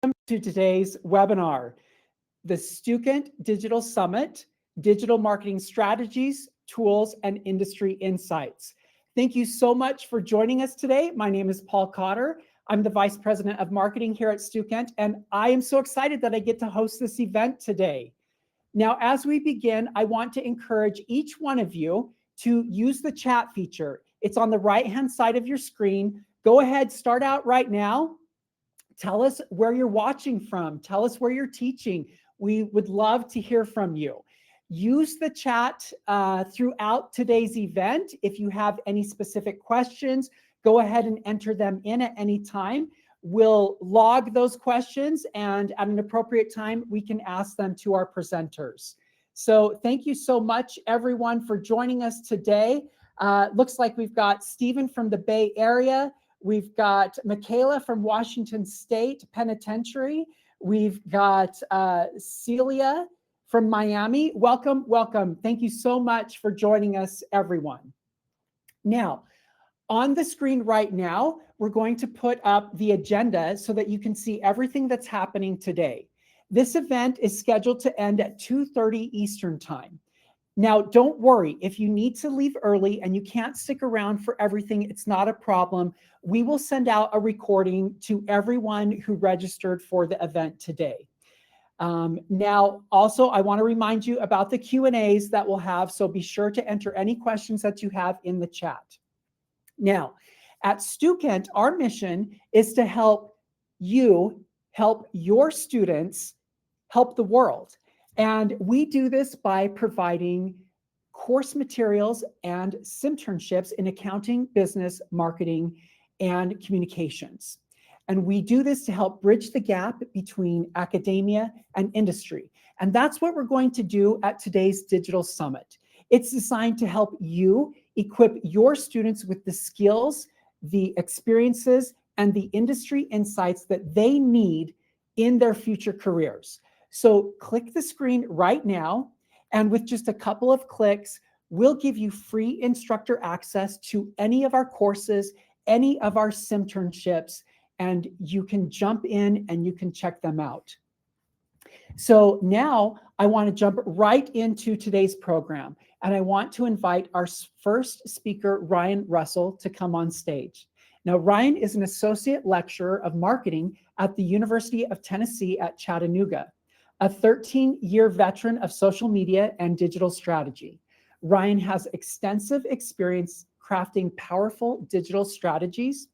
to today's webinar, the Stukent Digital Summit, Digital Marketing Strategies, Tools, and Industry Insights. Thank you so much for joining us today. My name is Paul Cotter. I'm the Vice President of Marketing here at Stukent, and I am so excited that I get to host this event today. Now, as we begin, I want to encourage each one of you to use the chat feature. It's on the right-hand side of your screen. Go ahead, start out right now. Tell us where you're watching from. Tell us where you're teaching. We would love to hear from you. Use the chat throughout today's event. If you have any specific questions, go ahead and enter them in at any time. We'll log those questions, and at an appropriate time, we can ask them to our presenters. So thank you so much, everyone, for joining us today. Looks like we've got Stephen from the Bay Area. We've got Michaela from Washington State Penitentiary. We've got Celia from Miami. Welcome, welcome. Thank you so much for joining us, everyone. Now, on the screen right now, we're going to put up the agenda so that you can see everything that's happening today. This event is scheduled to end at 2:30 Eastern Time. Now, don't worry, if you need to leave early and you can't stick around for everything, it's not a problem. We will send out a recording to everyone who registered for the event today. Now, also, I want to remind you about the Q&As that we'll have, so be sure to enter any questions that you have in the chat. Now, at Stukent, our mission is to help you help your students help the world. And we do this by providing course materials and Simternships in accounting, business, marketing, and communications. And we do this to help bridge the gap between academia and industry. And that's what we're going to do at today's Digital Summit. It's designed to help you equip your students with the skills, the experiences, and the industry insights that they need in their future careers. So click the screen right now, and with just a couple of clicks, we'll give you free instructor access to any of our courses, any of our Simternships, and you can jump in and you can check them out. So now I want to jump right into today's program, and I want to invite our first speaker, Ryan Russell, to come on stage. Now, Ryan is an associate lecturer of marketing at the University of Tennessee at Chattanooga, a 13-year veteran of social media and digital strategy. Ryan has extensive experience crafting powerful digital strategies,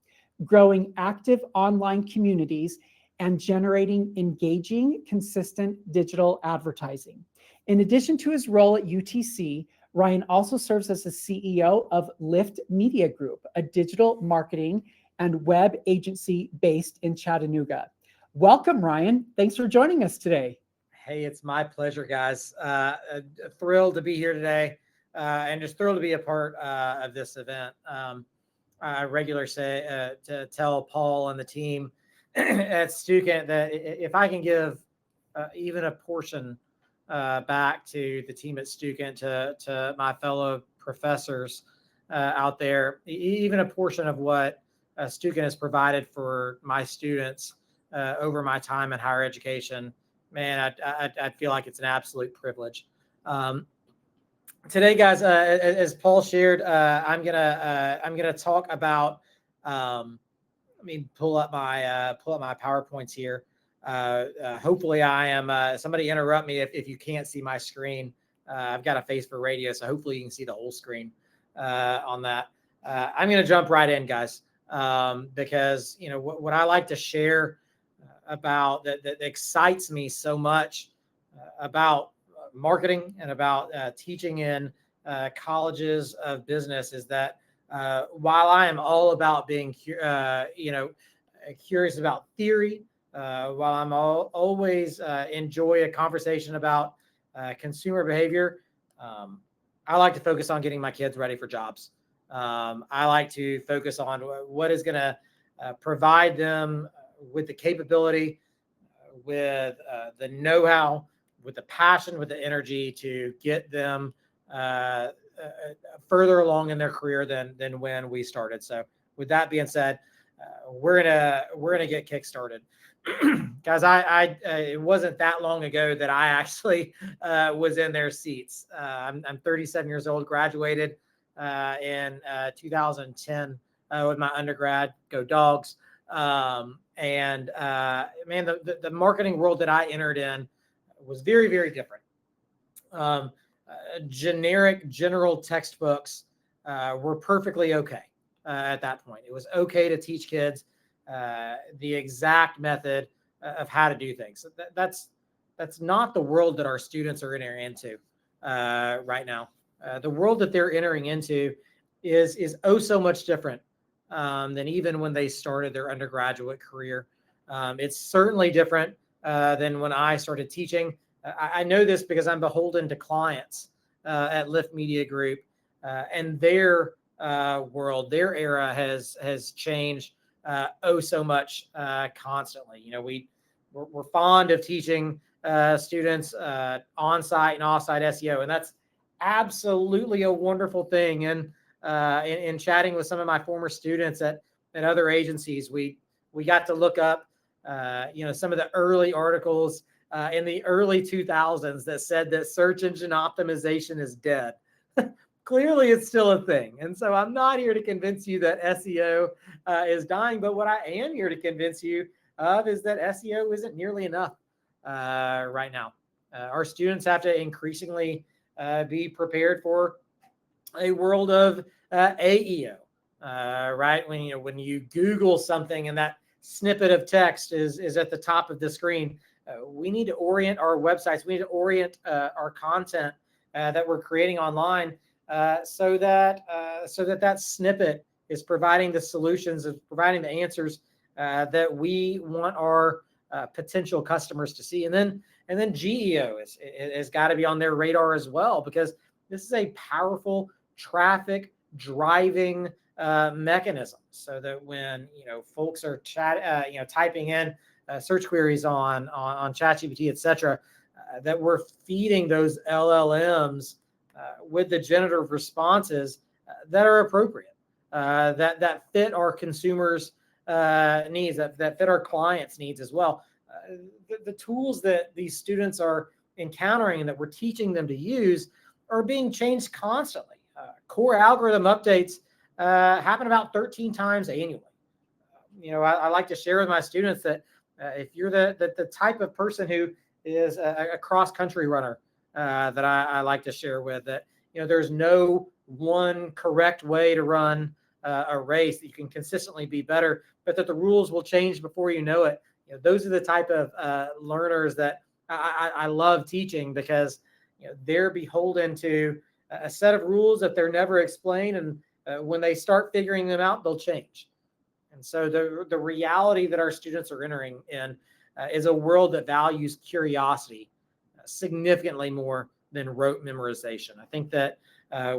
growing active online communities, and generating engaging, consistent digital advertising. In addition to his role at UTC, Ryan also serves as the CEO of Lift Media Group, a digital marketing and web agency based in Chattanooga. Welcome, Ryan. Thanks for joining us today. Hey, it's my pleasure, guys. Thrilled to be here today, and just thrilled to be a part of this event. I regularly say to tell Paul and the team at Stukent that if I can give even a portion back to the team at Stukent, to my fellow professors out there, even a portion of what Stukent has provided for my students over my time in higher education, man, I feel like it's an absolute privilege. Today, guys, as Paul shared, I'm gonna talk about. Let me pull up my PowerPoints here. Hopefully, I am. Somebody interrupt me if you can't see my screen. I've got a face for radio, so hopefully you can see the whole screen on that. I'm gonna jump right in, guys, because you know what I like to share about that excites me so much about marketing and about teaching in colleges of business is that while I am all about being curious about theory, while I'm always enjoy a conversation about consumer behavior, I like to focus on getting my kids ready for jobs. I like to focus on what is going to provide them with the capability, with the know-how, with the passion, with the energy to get them further along in their career than when we started. So with that being said, we're gonna get kickstarted. Guys, it wasn't that long ago that I actually was in their seats. I'm 37 years old, graduated in 2010 with my undergrad. Go Dogs! Man, the marketing world that I entered in was very, very different. Generic general textbooks were perfectly okay at that point. It was okay to teach kids the exact method of how to do things. That's not the world that our students are entering into right now. The world that they're entering into is oh so much different than even when they started their undergraduate career. It's certainly different than when I started teaching. I know this because I'm beholden to clients at Lift Media Group, and their world, their era has changed oh so much constantly. We're fond of teaching students on-site and off-site SEO, and that's absolutely a wonderful thing. And in chatting with some of my former students at other agencies, we got to look up some of the early articles in the early 2000s that said that search engine optimization is dead. Clearly, it's still a thing. And so I'm not here to convince you that SEO is dying, but what I am here to convince you of is that SEO isn't nearly enough right now. Our students have to increasingly be prepared for a world of AEO, right? When you Google something and that snippet of text is at the top of the screen, we need to orient our websites. We need to orient our content that we're creating online so that that snippet is providing the solutions, is providing the answers that we want our potential customers to see. And then GEO has got to be on their radar as well, because this is a powerful traffic driving mechanism, so that when folks are typing in search queries on ChatGPT, etc., that we're feeding those LLMs with the generative responses that are appropriate, that fit our consumers' needs, that fit our clients' needs as well. The tools that these students are encountering and that we're teaching them to use are being changed constantly. Core algorithm updates happen about 13 times annually. I like to share with my students that if you're the type of person who is a cross-country runner, that I like to share with, that there's no one correct way to run a race, that you can consistently be better, but that the rules will change before you know it. Those are the type of learners that I love teaching, because they're beholden to a set of rules that they're never explained, and when they start figuring them out, they'll change. And so the reality that our students are entering in is a world that values curiosity significantly more than rote memorization. I think that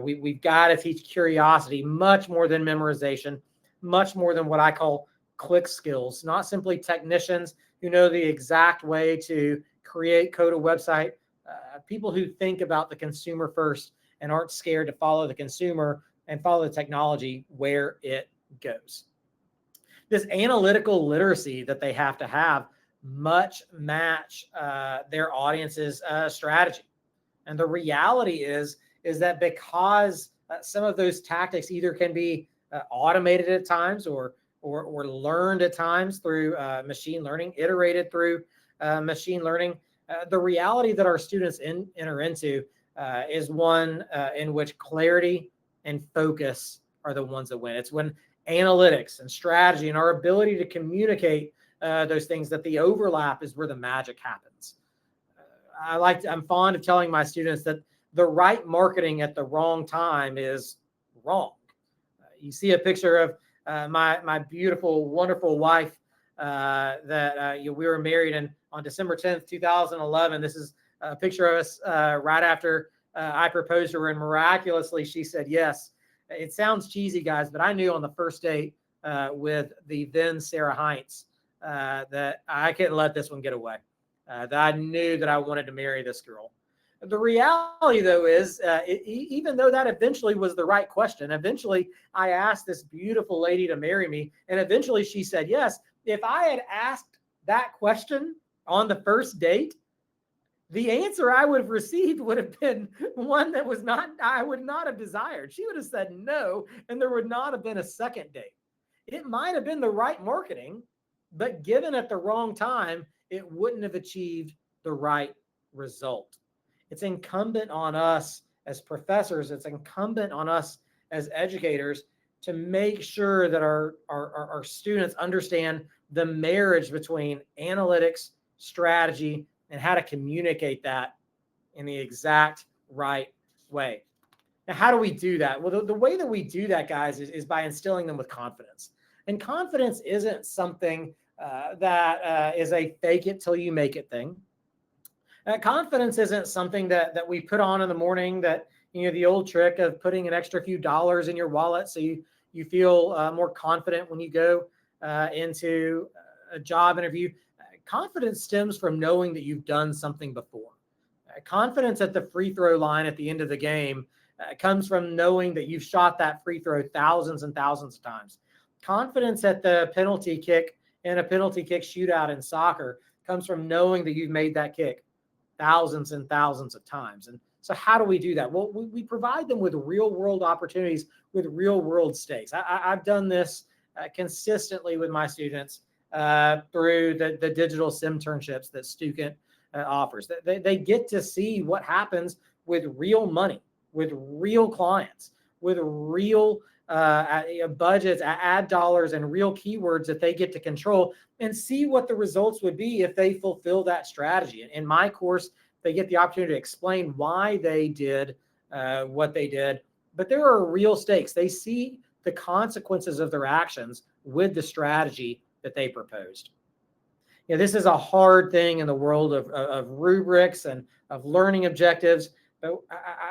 we've got to teach curiosity much more than memorization, much more than what I call click skills, not simply technicians who know the exact way to create, code a website, people who think about the consumer first and aren't scared to follow the consumer and follow the technology where it goes. This analytical literacy that they have to have much match their audience's strategy. And the reality is that because some of those tactics either can be automated at times or learned at times through machine learning, iterated through machine learning, the reality that our students enter into is one in which clarity and focus are the ones that win. It's when analytics and strategy and our ability to communicate those things, that the overlap is where the magic happens. I'm fond of telling my students that the right marketing at the wrong time is wrong. You see a picture of my beautiful, wonderful wife that we were married on December 10th, 2011. This is a picture of us right after I proposed to her, and miraculously she said yes. It sounds cheesy, guys, but I knew on the first date with the then Sarah Heinz that I couldn't let this one get away. That I knew that I wanted to marry this girl. The reality, though, is even though that eventually was the right question, eventually I asked this beautiful lady to marry me, and eventually she said yes. If I had asked that question on the first date, the answer I would have received would have been one that was not, I would not have desired. She would have said no, and there would not have been a second date. It might have been the right marketing, but given at the wrong time, it wouldn't have achieved the right result. It's incumbent on us as professors, it's incumbent on us as educators to make sure that our students understand the marriage between analytics, strategy, and how to communicate that in the exact right way. Now, how do we do that? Well, the way that we do that, guys, is by instilling them with confidence. And confidence isn't something that is a fake it till you make it thing. Confidence isn't something that we put on in the morning, that, the old trick of putting an extra few dollars in your wallet so you feel more confident when you go into a job interview. Confidence stems from knowing that you've done something before. Confidence at the free throw line at the end of the game comes from knowing that you've shot that free throw thousands and thousands of times. Confidence at the penalty kick in a penalty kick shootout in soccer comes from knowing that you've made that kick thousands and thousands of times. And so how do we do that? Well, we provide them with real world opportunities, with real world stakes. I've done this consistently with my students through the digital Simternships that Stukent offers. They get to see what happens with real money, with real clients, with real budgets, ad dollars, and real keywords that they get to control, and see what the results would be if they fulfill that strategy. In my course, they get the opportunity to explain why they did what they did, but there are real stakes. They see the consequences of their actions with the strategy that they proposed. This is a hard thing in the world of rubrics and of learning objectives, but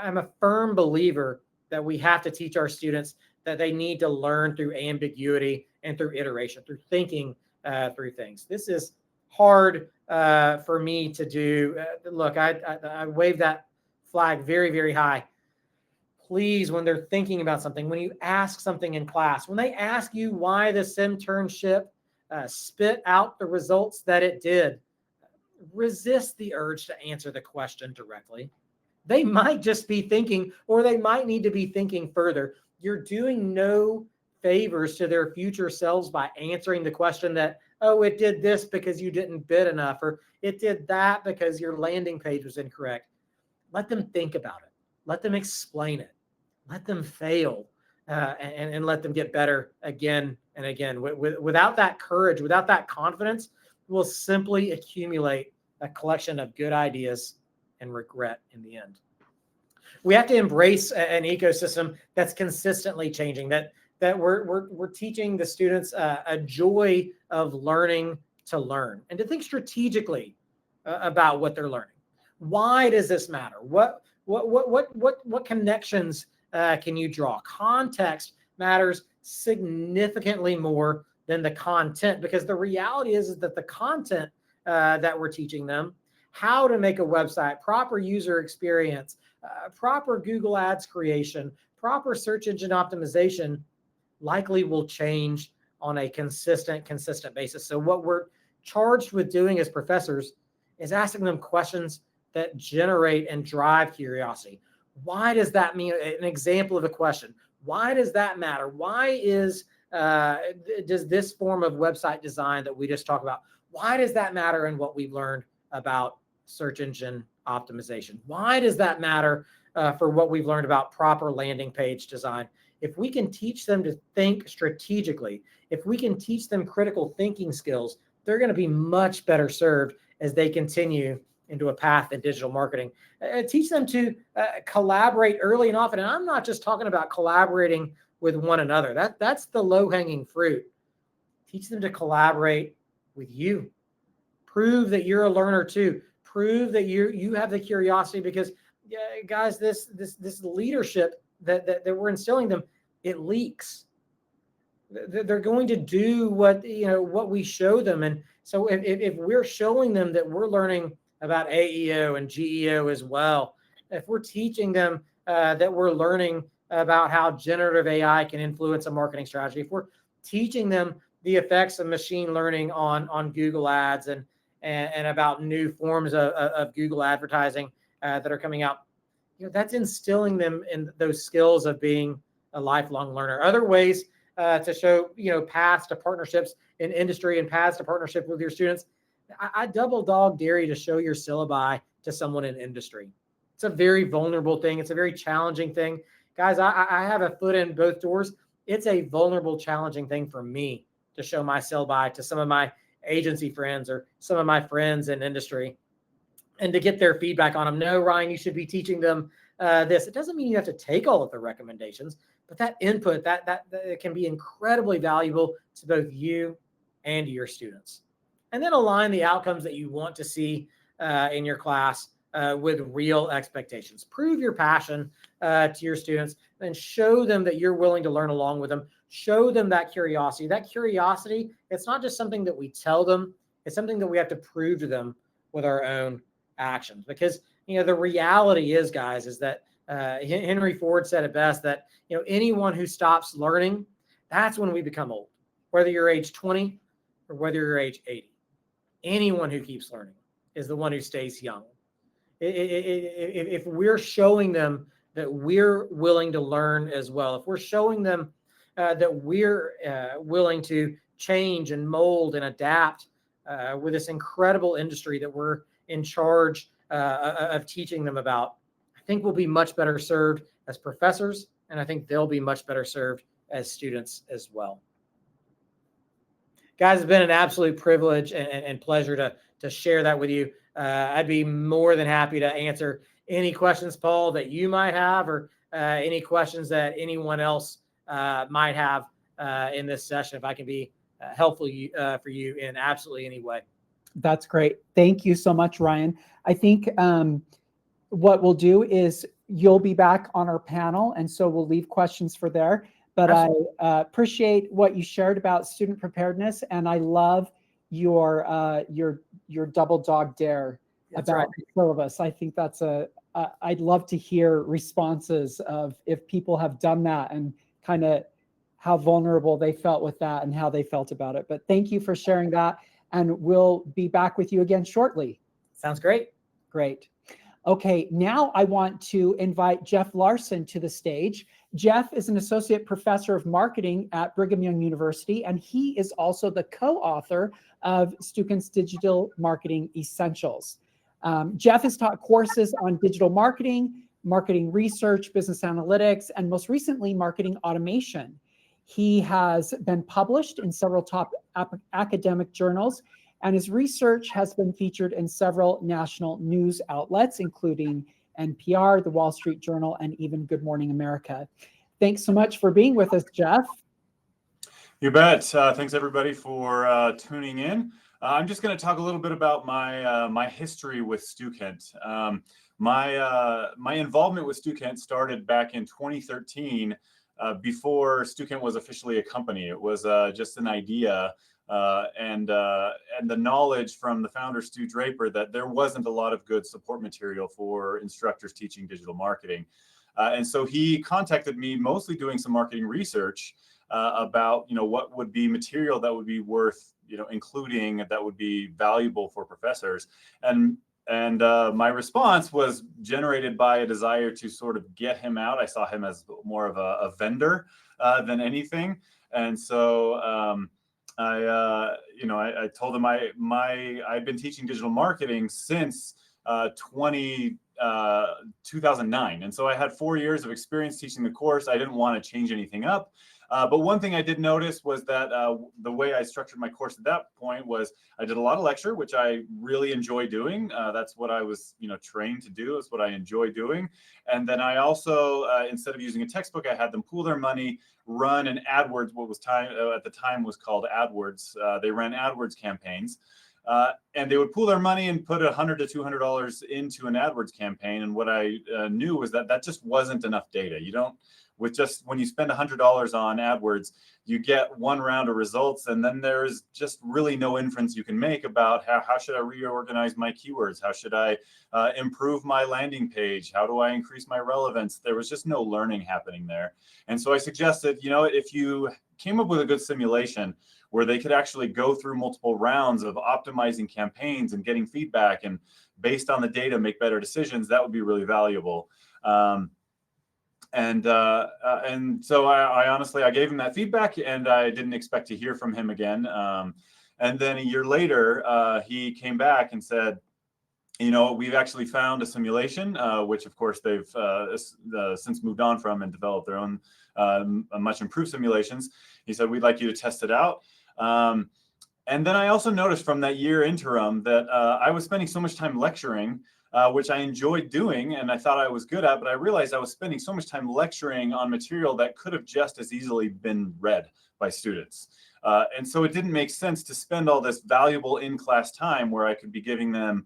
I'm a firm believer that we have to teach our students that they need to learn through ambiguity and through iteration, through thinking through things. This is hard for me to do. Look, I wave that flag very, very high. Please, when they're thinking about something, when you ask something in class, when they ask you why the Simternship spit out the results that it did, resist the urge to answer the question directly. They might just be thinking, or they might need to be thinking further. You're doing no favors to their future selves by answering the question that, oh, it did this because you didn't bid enough, or it did that because your landing page was incorrect. Let them think about it. Let them explain it. Let them fail and let them get better again and again. Without that courage, without that confidence, we'll simply accumulate a collection of good ideas and regret in the end. We have to embrace an ecosystem that's consistently changing, that we're teaching the students a joy of learning to learn, and to think strategically about what they're learning. Why does this matter? What connections can you draw? Context matters significantly more than the content, because the reality is that the content that we're teaching them, how to make a website, proper user experience, proper Google Ads creation, proper search engine optimization, likely will change on a consistent basis. So what we're charged with doing as professors is asking them questions that generate and drive curiosity. Why does that mean? An example of a question. Why does that matter? Why does this form of website design that we just talked about, why does that matter in what we've learned about search engine optimization? Why does that matter for what we've learned about proper landing page design? If we can teach them to think strategically, if we can teach them critical thinking skills, they're going to be much better served as they continue into a path in digital marketing. Teach them to collaborate early and often. And I'm not just talking about collaborating with one another. That's the low-hanging fruit. Teach them to collaborate with you. Prove that you're a learner too. Prove that you have the curiosity, because guys, this leadership that we're instilling them, it leaks. They're going to do what we show them. And so if we're showing them that we're learning about AEO and GEO as well, if we're teaching them that we're learning about how generative AI can influence a marketing strategy, if we're teaching them the effects of machine learning on Google Ads and about new forms of Google advertising that are coming out, that's instilling them in those skills of being a lifelong learner. Other ways to show, paths to partnerships in industry and paths to partnership with your students. I double dog dare you to show your syllabi to someone in industry. It's a very vulnerable thing. It's a very challenging thing. Guys, I have a foot in both doors. It's a vulnerable, challenging thing for me to show my syllabi to some of my agency friends or some of my friends in industry and to get their feedback on them. No, Ryan, you should be teaching them this. It doesn't mean you have to take all of the recommendations, but that input, that can be incredibly valuable to both you and to your students. And then align the outcomes that you want to see in your class with real expectations. Prove your passion to your students and show them that you're willing to learn along with them. Show them that curiosity. That curiosity, it's not just something that we tell them, it's something that we have to prove to them with our own actions. Because, the reality is, guys, is that Henry Ford said it best, that, anyone who stops learning, that's when we become old. Whether you're age 20 or whether you're age 80. Anyone who keeps learning is the one who stays young. If we're showing them that we're willing to learn as well, if we're showing them that we're willing to change and mold and adapt with this incredible industry that we're in charge of teaching them about, I think we'll be much better served as professors, and I think they'll be much better served as students as well. Guys, it's been an absolute privilege and pleasure to share that with you. I'd be more than happy to answer any questions, Paul, that you might have, or any questions that anyone else might have in this session, if I can be helpful for you in absolutely any way. That's great. Thank you so much, Ryan. I think what we'll do is you'll be back on our panel, and so we'll leave questions for there. But absolutely. I appreciate what you shared about student preparedness, and I love your double dog dare about the syllabus. I think that's I'd love to hear responses of if people have done that and kind of how vulnerable they felt with that and how they felt about it. But thank you for sharing that, and we'll be back with you again shortly. Sounds great. Great. Okay, now I want to invite Jeff Larson to the stage. Jeff is an associate professor of marketing at Brigham Young University, and he is also the co-author of Stukent's Digital Marketing Essentials. Jeff has taught courses on digital marketing, marketing research, business analytics, and most recently, marketing automation. He has been published in several top academic journals, and his research has been featured in several national news outlets, including NPR, the Wall Street Journal, and even Good Morning America. Thanks so much for being with us, Jeff. You bet. Thanks, everybody, for tuning in. I'm just going to talk a little bit about my history with Stukent. My involvement with Stukent started back in 2013, before Stukent was officially a company. It was just an idea. And the knowledge from the founder, Stu Draper, that there wasn't a lot of good support material for instructors teaching digital marketing. And so he contacted me, mostly doing some marketing research about, what would be material that would be worth, including, that would be valuable for professors. And my response was generated by a desire to sort of get him out. I saw him as more of a vendor than anything. And so I told him I'd been teaching digital marketing since 2009. And so I had 4 years of experience teaching the course. I didn't want to change anything up. But one thing I did notice was that the way I structured my course at that point was I did a lot of lecture, which I really enjoy doing. That's what I was, trained to do. It's what I enjoy doing. And then I also, instead of using a textbook, I had them pool their money, run an AdWords, what was at the time was called AdWords. They ran AdWords campaigns. And they would pool their money and put $100 to $200 into an AdWords campaign. And what I knew was that just wasn't enough data. with just when you spend $100 on AdWords, you get one round of results, and then there's just really no inference you can make about how should I reorganize my keywords? How should I improve my landing page? How do I increase my relevance? There was just no learning happening there. And so I suggested, if you came up with a good simulation where they could actually go through multiple rounds of optimizing campaigns and getting feedback, and based on the data, make better decisions, that would be really valuable. And so I honestly, I gave him that feedback, and I didn't expect to hear from him again. And then a year later, he came back and said, we've actually found a simulation, which of course they've since moved on from and developed their own much improved simulations. He said, we'd like you to test it out. And then I also noticed from that year interim that I was spending so much time lecturing, which I enjoyed doing and I thought I was good at, but I realized I was spending so much time lecturing on material that could have just as easily been read by students. And so it didn't make sense to spend all this valuable in-class time where I could be giving them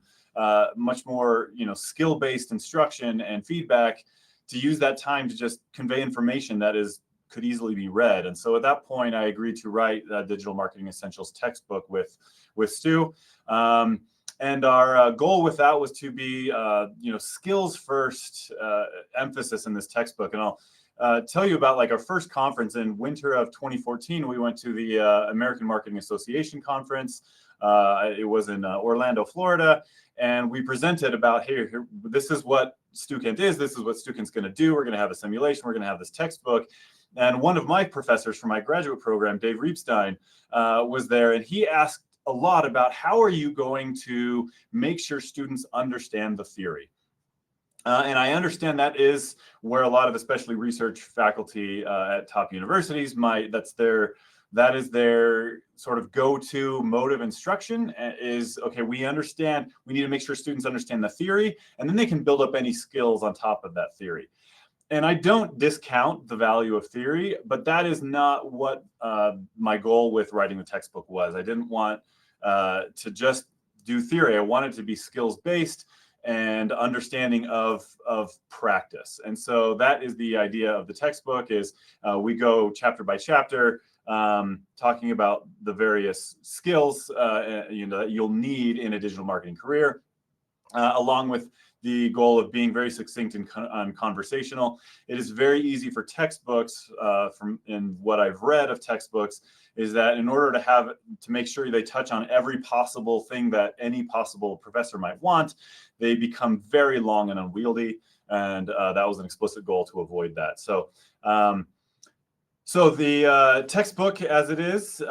much more, skill-based instruction and feedback, to use that time to just convey information that could easily be read. And so at that point, I agreed to write a Digital Marketing Essentials textbook with Stu. And our goal with that was to be, skills first emphasis in this textbook. And I'll tell you about our first conference in winter of 2014. We went to the American Marketing Association conference. It was in Orlando, Florida. And we presented about, here, this is what Stukent is. This is what Stukent's going to do. We're going to have a simulation. We're going to have this textbook. And one of my professors from my graduate program, Dave Reepstein, was there. And he asked a lot about how are you going to make sure students understand the theory. And I understand that is where a lot of especially research faculty at top universities that is their sort of go-to mode of instruction is, okay, we need to make sure students understand the theory, and then they can build up any skills on top of that theory. And I don't discount the value of theory, but that is not what my goal with writing the textbook was. I didn't want to just do theory. I wanted to be skills-based and understanding of practice. And so that is the idea of the textbook, is we go chapter by chapter, talking about the various skills that you'll need in a digital marketing career, along with the goal of being very succinct and conversational. It is very easy for textbooks, in what I've read of textbooks, is that in order to make sure they touch on every possible thing that any possible professor might want, they become very long and unwieldy. And that was an explicit goal to avoid that. So the textbook, as it is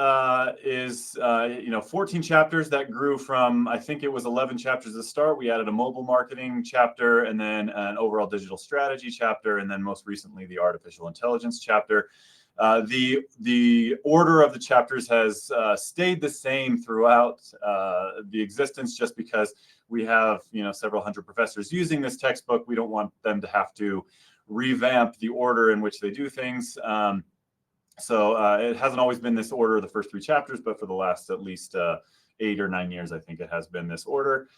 14 chapters that grew from, I think it was 11 chapters at the start. We added a mobile marketing chapter, and then an overall digital strategy chapter, and then most recently the artificial intelligence chapter. The order of the chapters has stayed the same throughout the existence, just because we have several hundred professors using this textbook. We don't want them to have to revamp the order in which they do things. So it hasn't always been this order of the first 3 chapters, but for the last at least 8 or 9 years, I think it has been this order.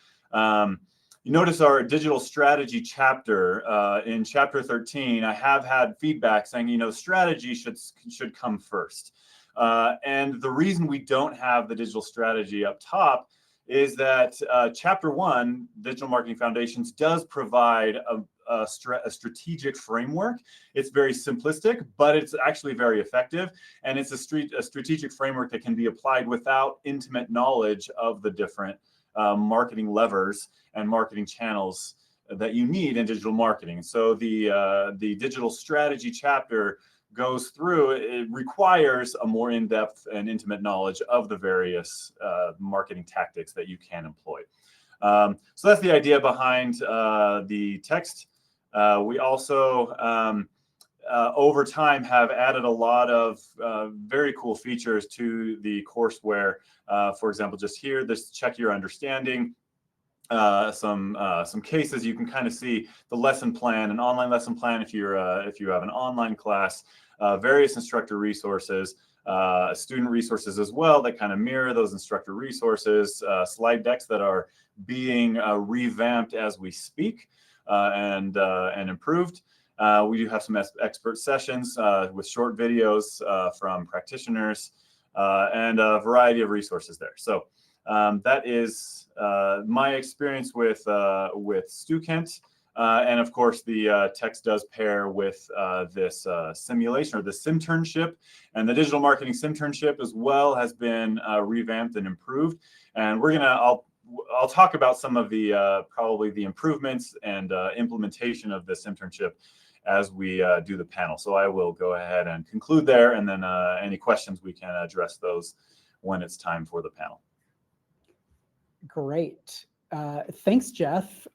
You notice our digital strategy chapter. In chapter 13, I have had feedback saying, strategy should come first. And the reason we don't have the digital strategy up top is that chapter 1, Digital Marketing Foundations, does provide a strategic framework. It's very simplistic, but it's actually very effective. And it's a strategic framework that can be applied without intimate knowledge of the different marketing levers and marketing channels that you need in digital marketing. So the digital strategy chapter goes through, it requires a more in-depth and intimate knowledge of the various marketing tactics that you can employ. So that's the idea behind the text. We also, over time, have added a lot of very cool features to the courseware. For example, just here, this check your understanding. Some cases you can kind of see the lesson plan, an online lesson plan if you have an online class, various instructor resources, student resources as well that kind of mirror those instructor resources, slide decks that are being revamped as we speak and improved. We do have some expert sessions with short videos from practitioners and a variety of resources there. So that is my experience with Stukent. And of course, the text does pair with this simulation or the Simternship, and the digital marketing Simternship as well has been revamped and improved. And I'll talk about some of the probably the improvements and implementation of the Simternship as we do the panel. So I will go ahead and conclude there, and then any questions we can address those when it's time for the panel. Great. Thanks, Jeff.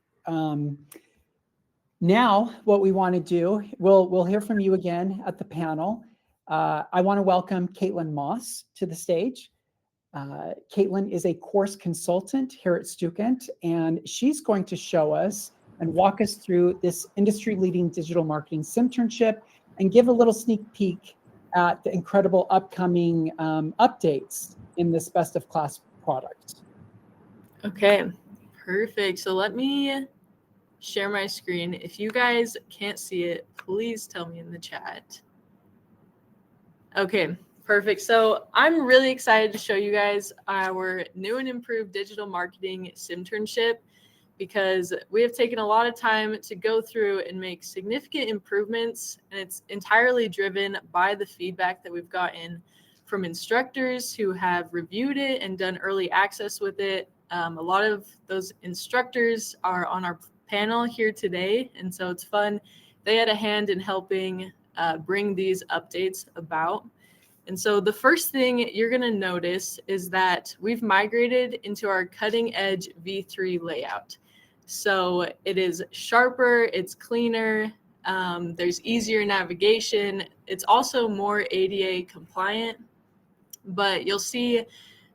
Now, what we want to do, we'll hear from you again at the panel. I want to welcome Caitlin Moss to the stage. Caitlin is a course consultant here at Stukent, and she's going to show us and walk us through this industry-leading digital marketing Simternship and give a little sneak peek at the incredible upcoming updates in this best of class product. Okay, perfect. So let me share my screen. If you guys can't see it, please tell me in the chat. Okay, perfect. So I'm really excited to show you guys our new and improved digital marketing Simternship, because we have taken a lot of time to go through and make significant improvements, and it's entirely driven by the feedback that we've gotten from instructors who have reviewed it and done early access with it. A lot of those instructors are on our panel here today, and so it's fun. They had a hand in helping bring these updates about. And so the first thing you're going to notice is that we've migrated into our cutting edge V3 layout. So it is sharper, it's cleaner, there's easier navigation. It's also more ADA compliant, but you'll see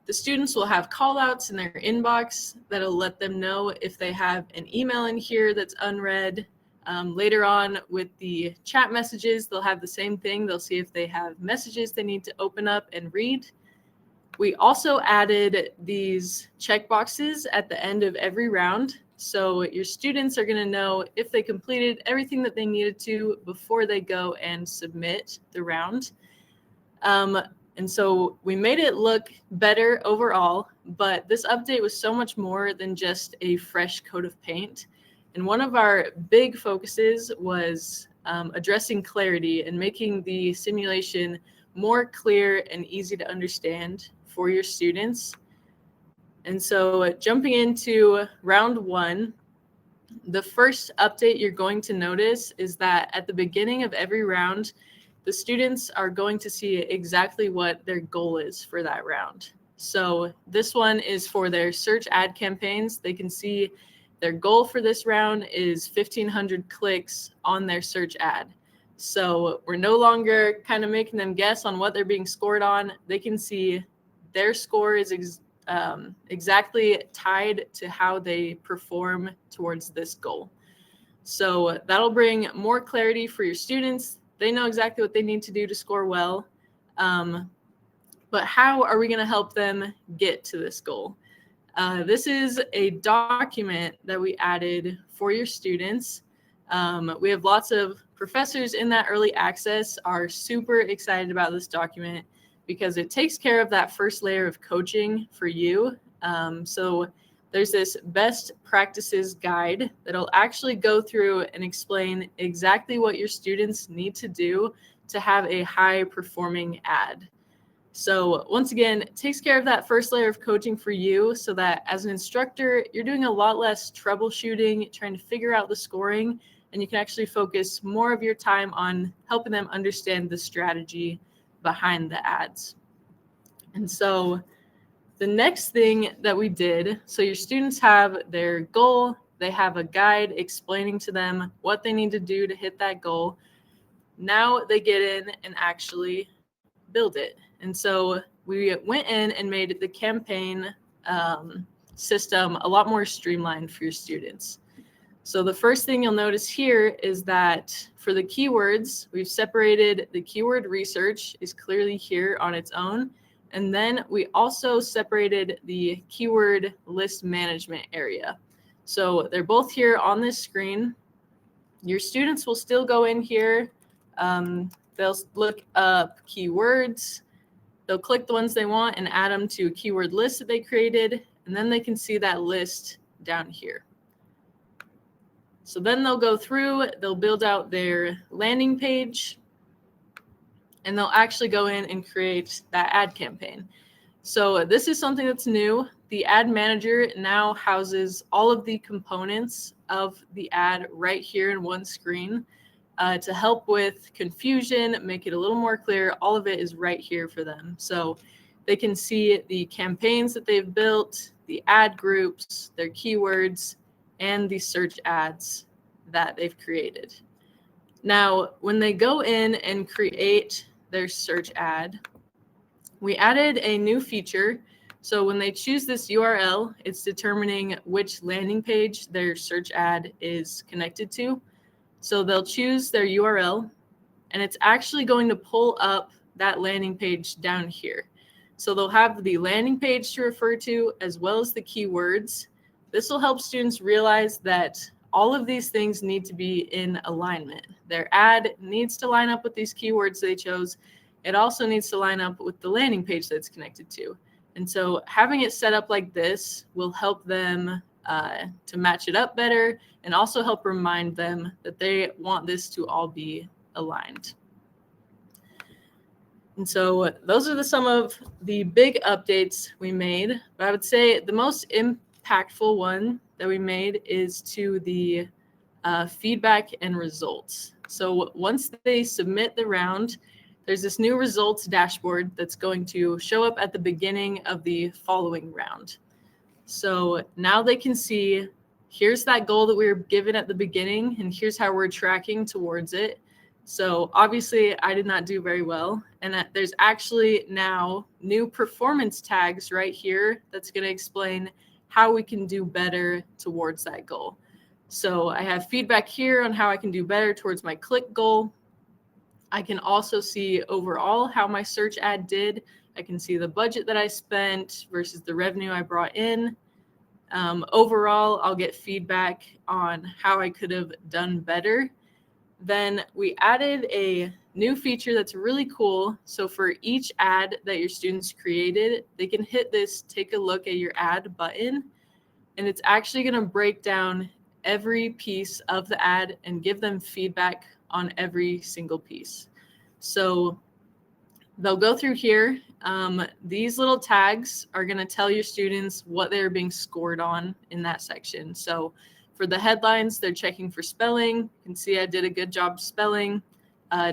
the students will have call outs in their inbox that'll let them know if they have an email in here that's unread. Later on with the chat messages, they'll have the same thing. They'll see if they have messages they need to open up and read. We also added these checkboxes at the end of every round. So your students are going to know if they completed everything that they needed to before they go and submit the round. And so we made it look better overall, but this update was so much more than just a fresh coat of paint. And one of our big focuses was addressing clarity and making the simulation more clear and easy to understand for your students. And so jumping into round one, the first update you're going to notice is that at the beginning of every round, the students are going to see exactly what their goal is for that round. So this one is for their search ad campaigns. They can see their goal for this round is 1,500 clicks on their search ad. So we're no longer kind of making them guess on what they're being scored on. They can see their score is exactly tied to how they perform towards this goal. So that'll bring more clarity for your students. They know exactly what they need to do to score well. But how are we going to help them get to this goal? This is a document that we added for your students. We have lots of professors in that early access are super excited about this document because it takes care of that first layer of coaching for you. So there's this best practices guide that'll actually go through and explain exactly what your students need to do to have a high performing ad. So once again, it takes care of that first layer of coaching for you so that as an instructor, you're doing a lot less troubleshooting, trying to figure out the scoring, and you can actually focus more of your time on helping them understand the strategy behind the ads. And so the next thing that we did, so your students have their goal, they have a guide explaining to them what they need to do to hit that goal. Now they get in and actually build it. And so we went in and made the campaign system a lot more streamlined for your students. So the first thing you'll notice here is that for the keywords, we've separated the keyword research is clearly here on its own. And then we also separated the keyword list management area. So they're both here on this screen. your students will still go in here. They'll look up keywords. They'll click the ones they want and add them to a keyword list that they created, and then they can see that list down here. So then they'll go through, they'll build out their landing page, and they'll actually go in and create that ad campaign. So this is something that's new. The ad manager now houses all of the components of the ad right here in one screen to help with confusion, make it a little more clear. All of it is right here for them. So they can see the campaigns that they've built, the ad groups, their keywords, and the search ads that they've created. Now, when they go in and create their search ad, we added a new feature. So when they choose this URL, it's determining which landing page their search ad is connected to. So they'll choose their URL, and it's actually going to pull up that landing page down here. So they'll have the landing page to refer to as well as the keywords. This will help students realize that all of these things need to be in alignment. Their ad needs to line up with these keywords they chose. It also needs to line up with the landing page that's connected to. And so having it set up like this will help them to match it up better, and also help remind them that they want this to all be aligned. And so those are some of the big updates we made. But I would say the most impactful one that we made is to the feedback and results. So once they submit the round, there's this new results dashboard that's going to show up at the beginning of the following round. So now they can see, here's that goal that we were given at the beginning, and here's how we're tracking towards it. So obviously I did not do very well. And there's actually now new performance tags right here that's going to explain how we can do better towards that goal. So I have feedback here on how I can do better towards my click goal. I can also see overall how my search ad did. I can see the budget that I spent versus the revenue I brought in. Overall, I'll get feedback on how I could have done better. Then we added a new feature that's really cool. So for each ad that your students created, they can hit this take a look at your ad button, and it's actually going to break down every piece of the ad and give them feedback on every single piece. So they'll go through here. These little tags are going to tell your students what they're being scored on in that section. So for the headlines, they're checking for spelling. You can see I did a good job spelling.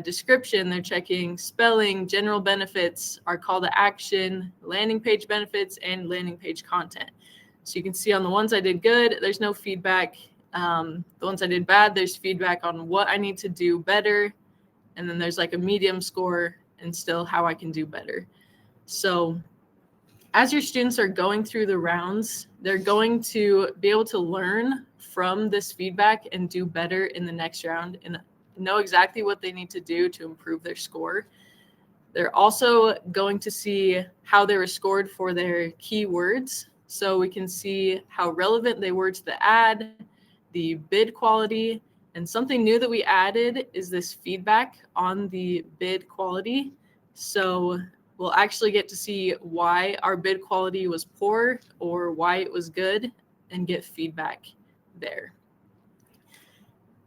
Description, they're checking spelling, general benefits, our call to action, landing page benefits, and landing page content. So you can see on the ones I did good, there's no feedback. The ones I did bad, there's feedback on what I need to do better. And then there's like a medium score and still how I can do better. So as your students are going through the rounds, they're going to be able to learn from this feedback and do better in the next round and know exactly what they need to do to improve their score. They're also going to see how they were scored for their keywords. So we can see how relevant they were to the ad, the bid quality, and something new that we added is this feedback on the bid quality. So we'll actually get to see why our bid quality was poor or why it was good and get feedback there.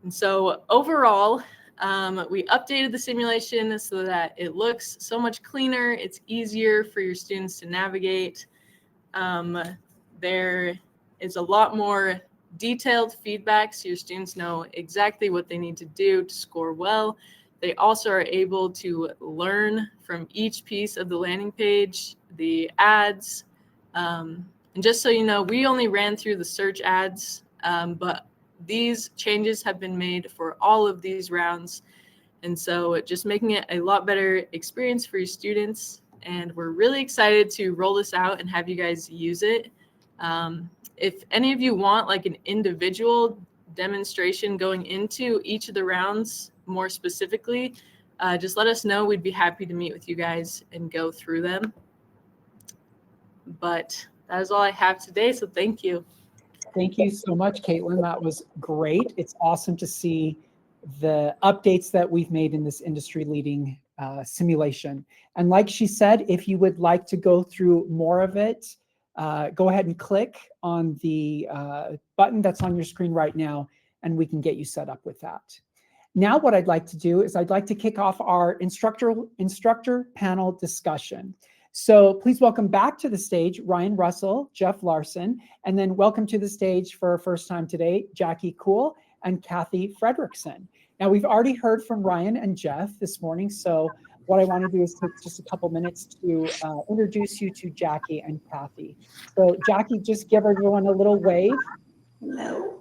And so overall, we updated the simulation so that it looks so much cleaner. It's easier for your students to navigate. There is a lot more detailed feedback so your students know exactly what they need to do to score well. They also are able to learn from each piece of the landing page, the ads. And just so you know, we only ran through the search ads, but these changes have been made for all of these rounds. And so just making it a lot better experience for your students. And we're really excited to roll this out and have you guys use it. If any of you want like an individual demonstration going into each of the rounds more specifically, just let us know. We'd be happy to meet with you guys and go through them. But that is all I have today. So thank you. Thank you so much, Caitlin. That was great. It's awesome to see the updates that we've made in this industry-leading simulation. And like she said, if you would like to go through more of it, go ahead and click on the button that's on your screen right now, and we can get you set up with that. Now what I'd like to do is I'd like to kick off our instructor panel discussion. So please welcome back to the stage Ryan Russell, Jeff Larson, and then welcome to the stage for our first time today, Jackie Kuhl and Kathy Fredrickson. Now we've already heard from Ryan and Jeff this morning, so what I want to do is take just a couple minutes to introduce you to Jackie and Kathy. So Jackie, just give everyone a little wave. Hello.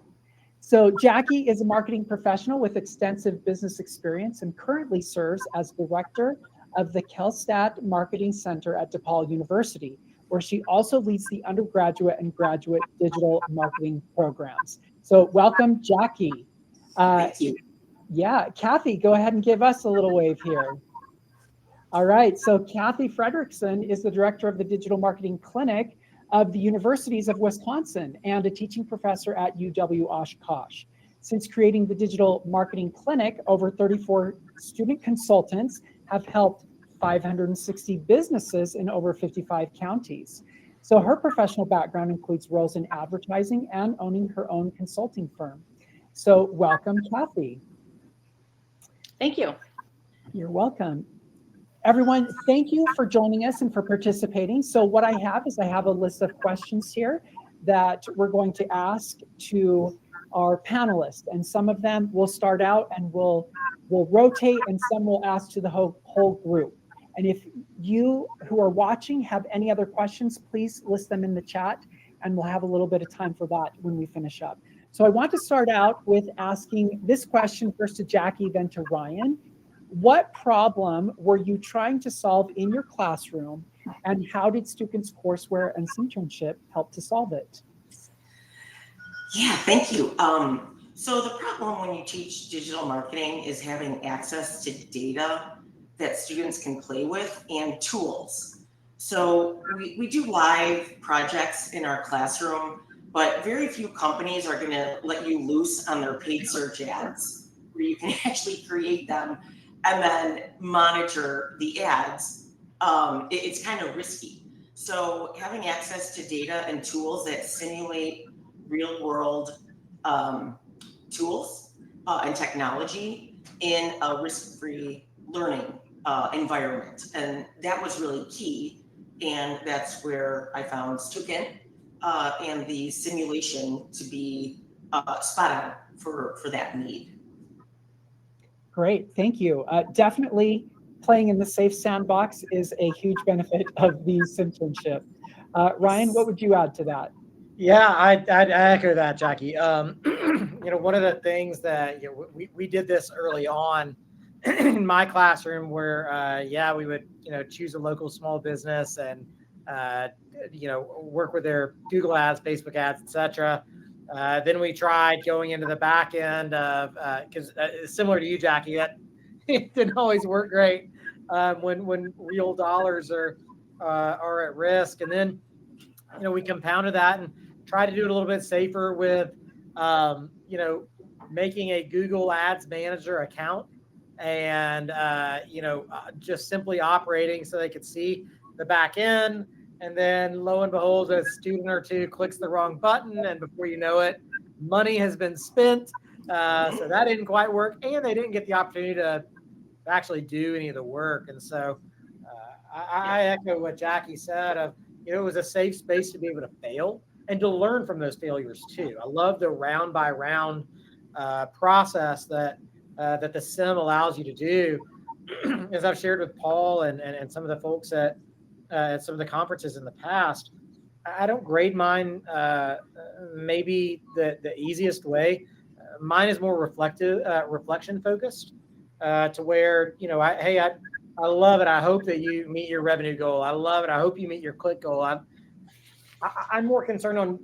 So Jackie is a marketing professional with extensive business experience and currently serves as director of the Kelstad Marketing Center at DePaul University, where she also leads the undergraduate and graduate digital marketing programs. So welcome, Jackie. Thank you. Yeah, Kathy, go ahead and give us a little wave here. All right, so Kathy Fredrickson is the director of the Digital Marketing Clinic of the Universities of Wisconsin and a teaching professor at UW-Oshkosh. Since creating the Digital Marketing Clinic, over 34 student consultants have helped 560 businesses in over 55 counties. So her professional background includes roles in advertising and owning her own consulting firm. So welcome, Kathy. Thank you. You're welcome. Everyone, thank you for joining us and for participating. So what I have is I have a list of questions here that we're going to ask to our panelists, and some of them will start out and we'll rotate, and some will ask to the whole group. And if you who are watching have any other questions, please list them in the chat, and we'll have a little bit of time for that when we finish up. So I want to start out with asking this question first to Jackie, then to Ryan. What problem were you trying to solve in your classroom, and how did Stukent's courseware and Simternship help to solve it? Yeah, thank you. So the problem when you teach digital marketing is having access to data that students can play with and tools. So we do live projects in our classroom, but very few companies are going to let you loose on their paid search ads, where you can actually create them and then monitor the ads. It's kind of risky. So having access to data and tools that simulate real world tools and technology in a risk-free learning environment. And that was really key. And that's where I found Stukent and the simulation to be spot on for that need. Great, thank you. Definitely playing in the safe sandbox is a huge benefit of the Simternship. Ryan, what would you add to that? Yeah, I'd echo that, Jackie. One of the things that we did this early on in my classroom, where we would choose a local small business and work with their Google ads, Facebook ads, etc. Then we tried going into the back end of because similar to you, Jackie, that it didn't always work great when real dollars are at risk. And then we compounded that and tried to do it a little bit safer with making a Google Ads Manager account and just simply operating so they could see the back end. And then lo and behold, a student or two clicks the wrong button, and before you know it, money has been spent. So that didn't quite work, and they didn't get the opportunity to actually do any of the work. And so I echo what Jackie said of, it was a safe space to be able to fail and to learn from those failures too. I love the round by round process that the sim allows you to do. As I've shared with Paul and some of the folks at some of the conferences in the past, I don't grade mine maybe the easiest way. Mine is more reflection focused to where, I love it. I hope that you meet your revenue goal. I love it. I hope you meet your click goal. I'm more concerned on,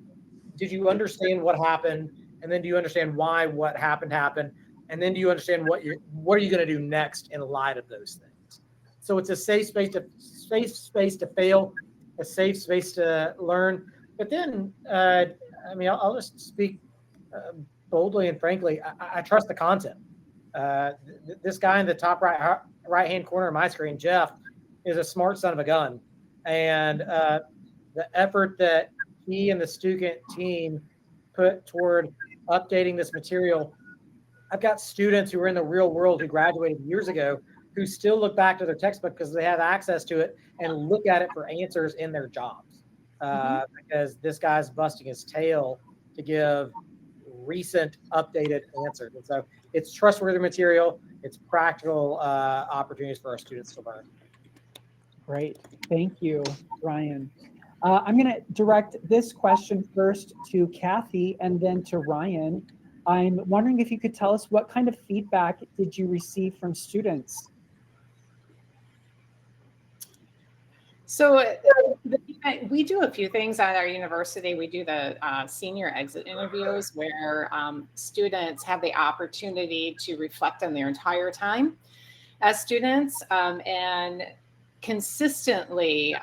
did you understand what happened? And then do you understand why what happened? And then do you understand what are you going to do next in light of those things? So it's a safe space to fail, a safe space to learn. But then, I'll just speak boldly and frankly, I trust the content. This guy in the top right hand corner of my screen, Jeff, is a smart son of a gun, and the effort that he and the Stukent team put toward updating this material. I've got students who are in the real world who graduated years ago who still look back to their textbook because they have access to it and look at it for answers in their jobs. Because this guy's busting his tail to give recent updated answers. And so it's trustworthy material. It's practical opportunities for our students to learn. Great. Thank you, Ryan. I'm going to direct this question first to Kathy and then to Ryan. I'm wondering if you could tell us what kind of feedback did you receive from students? So we do a few things at our university. We do the senior exit interviews where students have the opportunity to reflect on their entire time as students. And consistently,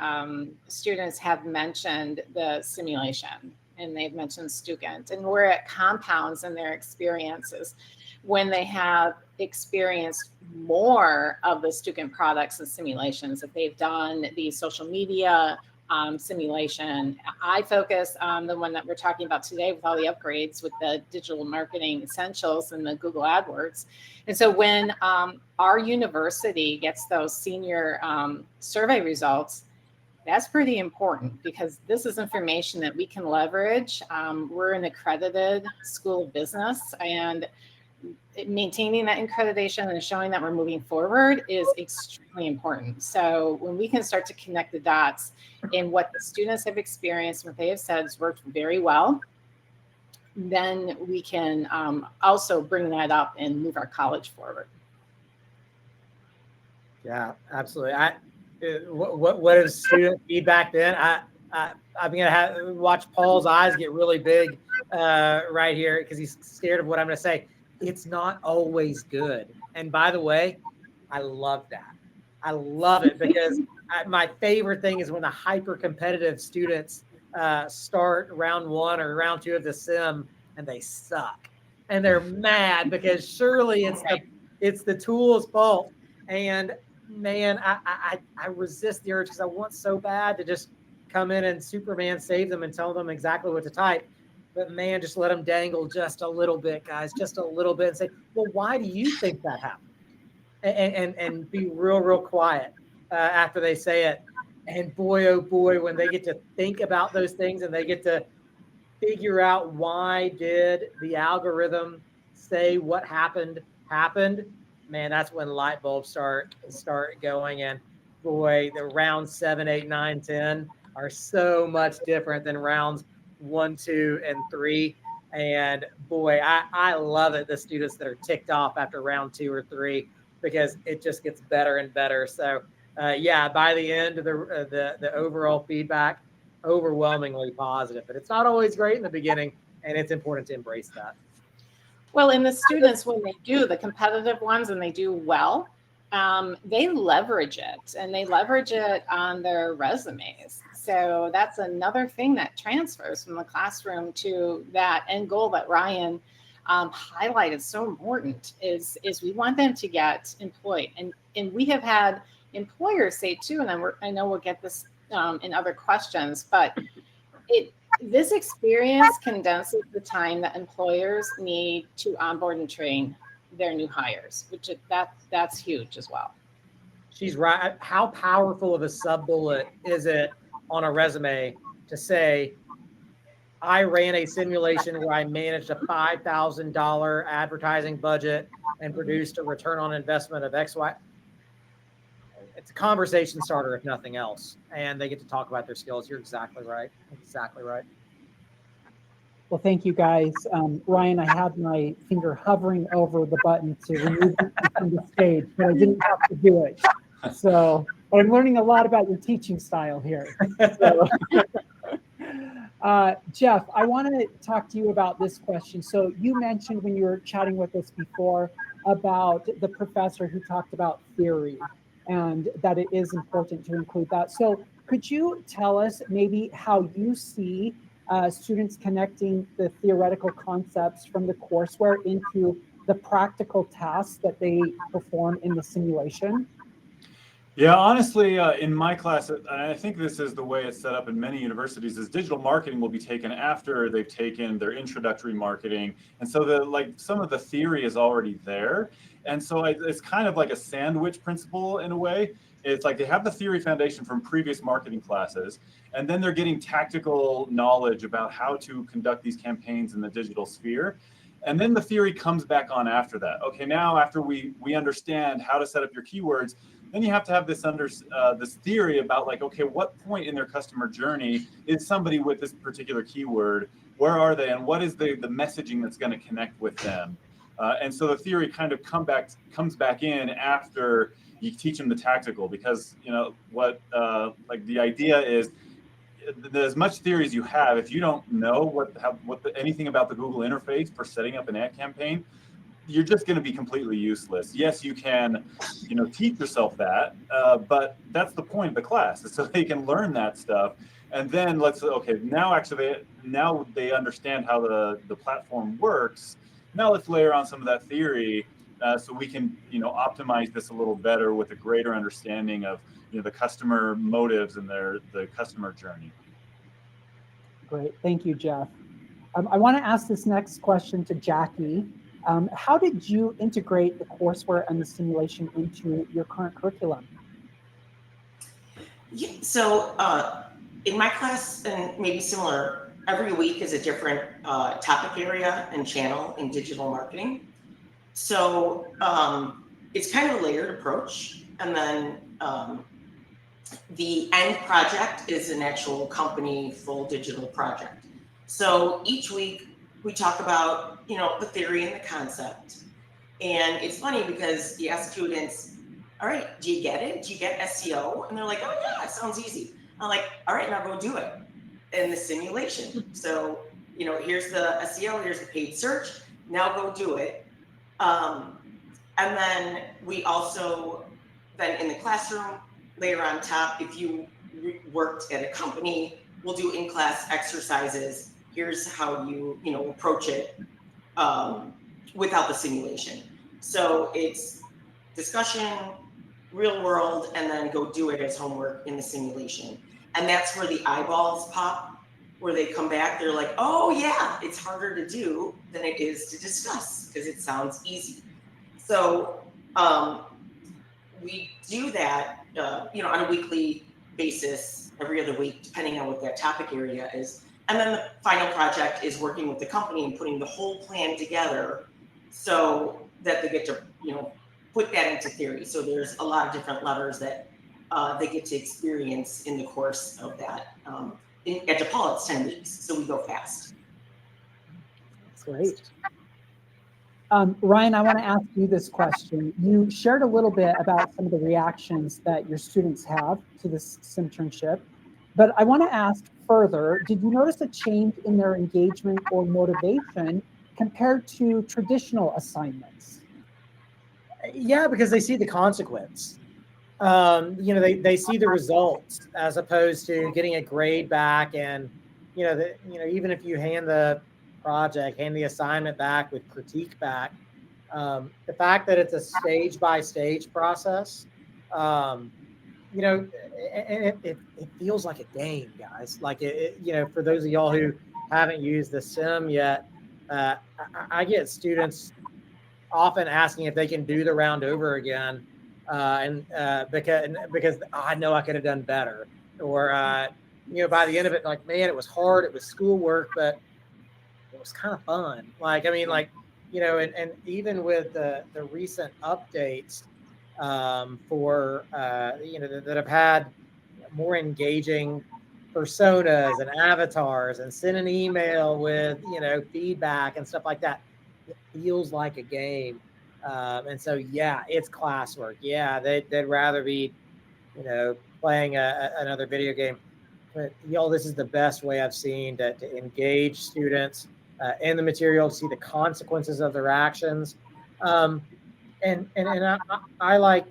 students have mentioned the simulation, and they've mentioned Stukent, and where it compounds in their experiences when they have experienced more of the Stukent products and simulations. If they've done the social media simulation, I focus on the one that we're talking about today with all the upgrades with the digital marketing essentials and the Google AdWords. And so when our university gets those senior survey results, that's pretty important because this is information that we can leverage. We're an accredited school of business, and maintaining that accreditation and showing that we're moving forward is extremely important. So when we can start to connect the dots in what the students have experienced, what they have said has worked very well, then we can also bring that up and move our college forward. Yeah, absolutely. What is student feedback then? I'm gonna have watch Paul's eyes get really big right here because he's scared of what I'm gonna say. It's not always good. And by the way, I love that. I love it because my favorite thing is when the hyper competitive students start round 1 or round 2 of the sim and they suck and they're mad because surely it's the tool's fault. And man, I resist the urge because I want so bad to just come in and Superman save them and tell them exactly what to type. But man, just let them dangle just a little bit, guys, just a little bit, and say, well, why do you think that happened? And be real quiet after they say it. And boy, oh boy, when they get to think about those things and they get to figure out why did the algorithm say what happened, man, that's when light bulbs start going. And boy, the rounds 7, 8, 9, 10 are so much different than rounds 1, 2, and 3. And boy, I love it. The students that are ticked off after round 2 or 3, because it just gets better and better. So yeah, by the end of the overall feedback, overwhelmingly positive, but it's not always great in the beginning, and it's important to embrace that. Well, and the students, when they do the competitive ones and they do well, they leverage it, and they leverage it on their resumes. So that's another thing that transfers from the classroom to that end goal that Ryan highlighted. So important is we want them to get employed, and we have had employers say too, and I know we'll get this in other questions, but this experience condenses the time that employers need to onboard and train their new hires, which that's huge as well. She's right. How powerful of a sub-bullet is it on a resume to say, I ran a simulation where I managed a $5,000 advertising budget and produced a return on investment of XY. It's a conversation starter, if nothing else. And they get to talk about their skills. You're exactly right. Exactly right. Well, thank you guys. Ryan, I had my finger hovering over the button to remove you from the stage, but I didn't have to do it. So I'm learning a lot about your teaching style here. So, Jeff, I want to talk to you about this question. So you mentioned when you were chatting with us before about the professor who talked about theory and that it is important to include that. So could you tell us maybe how you see students connecting the theoretical concepts from the courseware into the practical tasks that they perform in the simulation? Yeah, honestly, in my class, and I think this is the way it's set up in many universities, is digital marketing will be taken after they've taken their introductory marketing. And so some of the theory is already there. And so it's kind of like a sandwich principle in a way. It's like they have the theory foundation from previous marketing classes, and then they're getting tactical knowledge about how to conduct these campaigns in the digital sphere. And then the theory comes back on after that. Okay, now after we understand how to set up your keywords, then you have to have this theory about like, okay, what point in their customer journey is somebody with this particular keyword? Where are they, and what is the messaging that's going to connect with them? And so the theory kind of comes back in after you teach them the tactical, because what like the idea is, as much theory as you have, if you don't know anything about the Google interface for setting up an ad campaign, you're just going to be completely useless. Yes, you can, teach yourself that, but that's the point of the class, is so they can learn that stuff. And then now they understand how the platform works. Now let's layer on some of that theory, so we can, optimize this a little better with a greater understanding of, the customer motives and the customer journey. Great, thank you, Jeff. I want to ask this next question to Jackie. How did you integrate the courseware and the simulation into your current curriculum? Yeah, so in my class, and maybe similar, every week is a different topic area and channel in digital marketing. So it's kind of a layered approach. And then the end project is an actual company full digital project. So each week we talk about, the theory and the concept. And it's funny because you ask students, all right, do you get it? Do you get SEO? And they're like, oh yeah, it sounds easy. I'm like, all right, now go do it in the simulation. So, here's the SEO, here's the paid search, now go do it. And then we also, then in the classroom, later on top, if you worked at a company, we'll do in-class exercises. Here's how you, approach it without the simulation. So it's discussion, real world, and then go do it as homework in the simulation. And that's where the eyeballs pop, where they come back. They're like, oh yeah, it's harder to do than it is to discuss because it sounds easy. So we do that, on a weekly basis, every other week, depending on what that topic area is. And then the final project is working with the company and putting the whole plan together so that they get to, put that into theory. So there's a lot of different levers that they get to experience in the course of that. At DePaul, it's 10 weeks, so we go fast. Great. Ryan, I want to ask you this question. You shared a little bit about some of the reactions that your students have to this Simternship, but I want to ask further, did you notice a change in their engagement or motivation compared to traditional assignments? Yeah, because they see the consequence. They see the results as opposed to getting a grade back. And, even if you hand the assignment back with critique back, the fact that it's a stage by stage process, and it feels like a game, guys. Like for those of y'all who haven't used the sim yet, I get students often asking if they can do the round over again, because I know I could have done better, or by the end of it, like, man, it was hard, it was schoolwork, but it was kind of fun. And even with the recent updates that have had more engaging personas and avatars, and send an email with feedback and stuff like that, it feels like a game. And so, yeah, it's classwork. Yeah, they'd rather be, playing another video game. But this is the best way I've seen to engage students in the material, to see the consequences of their actions. And I like,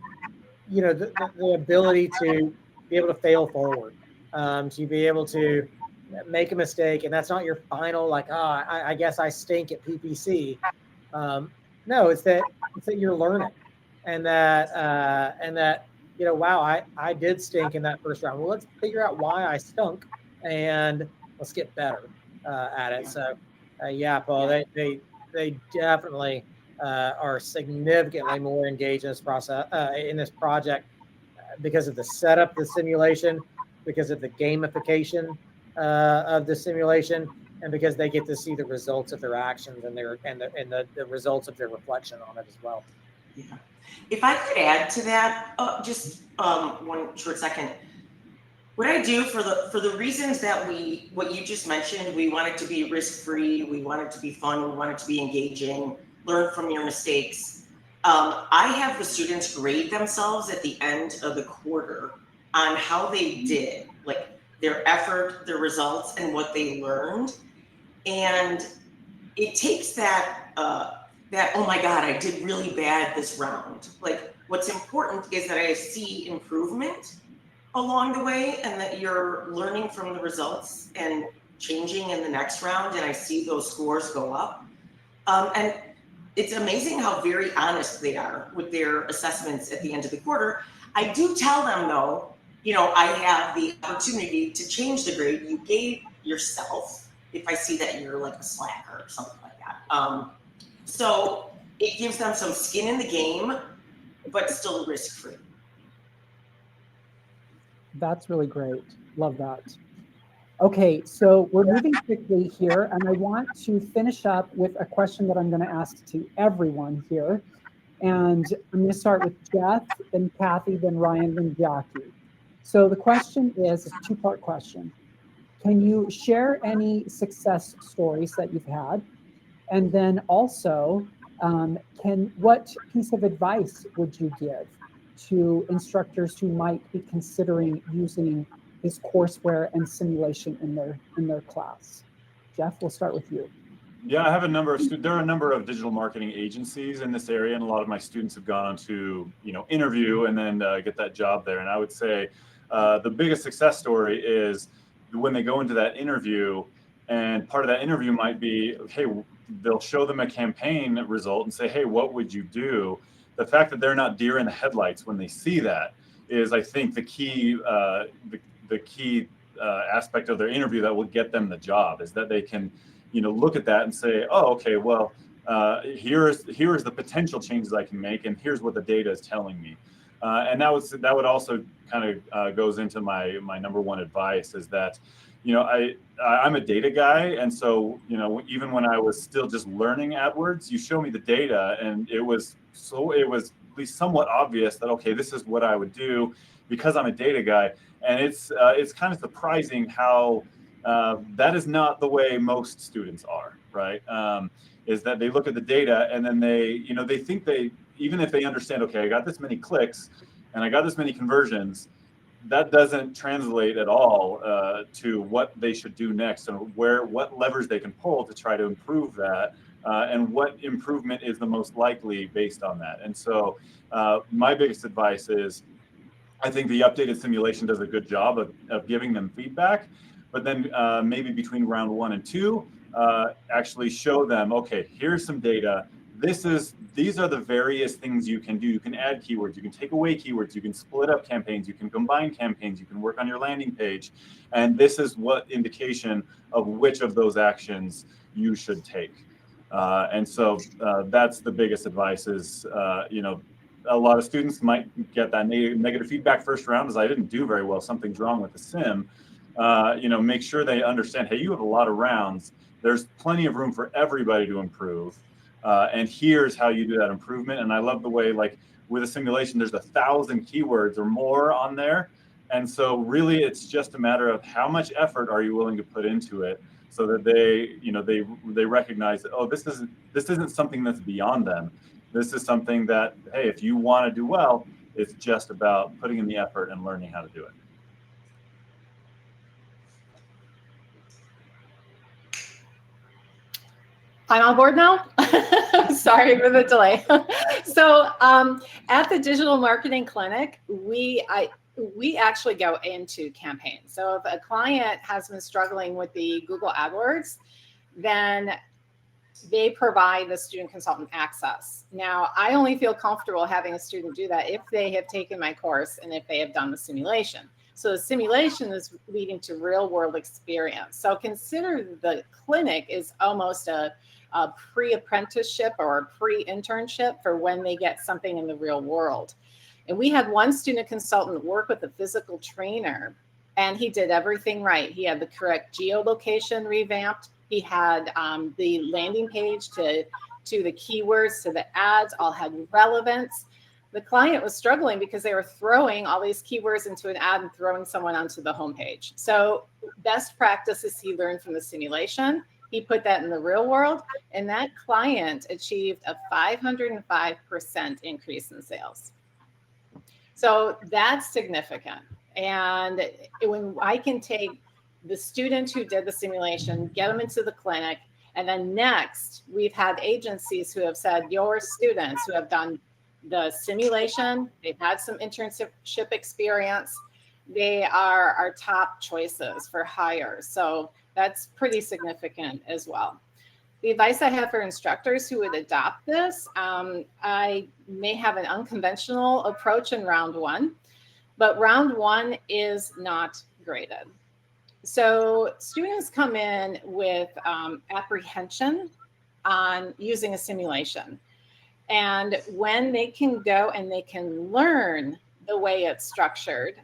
the ability to be able to fail forward, to be able to make a mistake, and that's not your final, like, I guess I stink at PPC. No, it's that you're learning, and that wow, I did stink in that first round. Well, let's figure out why I stunk, and let's get better at it. So yeah, Paul, they definitely are significantly more engaged in this process, in this project, because of the setup of the simulation, because of the gamification of the simulation, and because they get to see the results of their actions and the results of their reflection on it as well. Yeah. If I could add to that, just one short second. What I do for the reasons that what you just mentioned, we want it to be risk-free, we want it to be fun, we want it to be engaging, learn from your mistakes. I have the students grade themselves at the end of the quarter on how they did, like their effort, their results, and what they learned. And it takes that, oh my God, I did really bad this round. Like, what's important is that I see improvement along the way, and that you're learning from the results and changing in the next round, and I see those scores go up. And it's amazing how very honest they are with their assessments at the end of the quarter. I do tell them though, I have the opportunity to change the grade you gave yourself if I see that you're like a slacker or something like that. So it gives them some skin in the game, but still risk-free. That's really great. Love that. Okay, so we're moving quickly here, and I want to finish up with a question that I'm going to ask to everyone here. And I'm going to start with Jeff, then Kathy, then Ryan, then Jackie. So the question is a two-part question. Can you share any success stories that you've had? And then also, what piece of advice would you give to instructors who might be considering using this courseware and simulation in their class? Jeff, we'll start with you. Yeah, I have a number of there are a number of digital marketing agencies in this area, and a lot of my students have gone on to interview and then get that job there. And I would say the biggest success story is when they go into that interview, and part of that interview might be, hey, they'll show them a campaign result and say, hey, what would you do? The fact that they're not deer in the headlights when they see that is, I think, the key aspect of their interview that will get them the job, is that they can look at that and say, oh, okay, well, here's the potential changes I can make, and here's what the data is telling me. And that would also kind of goes into my number one advice, is that I'm a data guy, and so even when I was still just learning AdWords, you show me the data, and it was at least somewhat obvious that, okay, this is what I would do because I'm a data guy. And it's kind of surprising how that is not the way most students are, right? Is that they look at the data and then they think even if they understand, okay, I got this many clicks and I got this many conversions, that doesn't translate at all to what they should do next, and what levers they can pull to try to improve that, and what improvement is the most likely based on that. And so my biggest advice is, I think the updated simulation does a good job of giving them feedback, but then maybe between round 1 and 2, actually show them, okay, here's some data. These are the various things you can do. You can add keywords, you can take away keywords, you can split up campaigns, you can combine campaigns, you can work on your landing page. And this is what indication of which of those actions you should take. And so that's the biggest advice is, a lot of students might get that negative feedback first round, as I didn't do very well, something's wrong with the sim. Make sure they understand, hey, you have a lot of rounds. There's plenty of room for everybody to improve. And here's how you do that improvement. And I love the way, like with a simulation, there's 1,000 keywords or more on there. And so really it's just a matter of how much effort are you willing to put into it, so that they recognize that, oh, this isn't something that's beyond them. This is something that, hey, if you want to do well, it's just about putting in the effort and learning how to do it. I'm on board now. Sorry for the delay. So at the Digital Marketing Clinic, we actually go into campaigns. So if a client has been struggling with the Google AdWords, then they provide the student consultant access. Now, I only feel comfortable having a student do that if they have taken my course and if they have done the simulation. So the simulation is leading to real world experience. So consider the clinic is almost a pre-apprenticeship or a pre-internship for when they get something in the real world. And we had one student consultant work with a physical trainer, and he did everything right. He had the correct geolocation revamped. He had the landing page to the keywords, to the ads, all had relevance. The client was struggling because they were throwing all these keywords into an ad and throwing someone onto the homepage. So best practices he learned from the simulation. He put that in the real world, and that client achieved a 505% increase in sales. So that's significant. And when I can take the student who did the simulation, get them into the clinic, and then next, we've had agencies who have said, your students who have done the simulation, they've had some internship experience, they are our top choices for hires. So that's pretty significant as well. The advice I have for instructors who would adopt this, I may have an unconventional approach in round one, but round one is not graded. So students come in with apprehension on using a simulation. And when they can go and they can learn the way it's structured,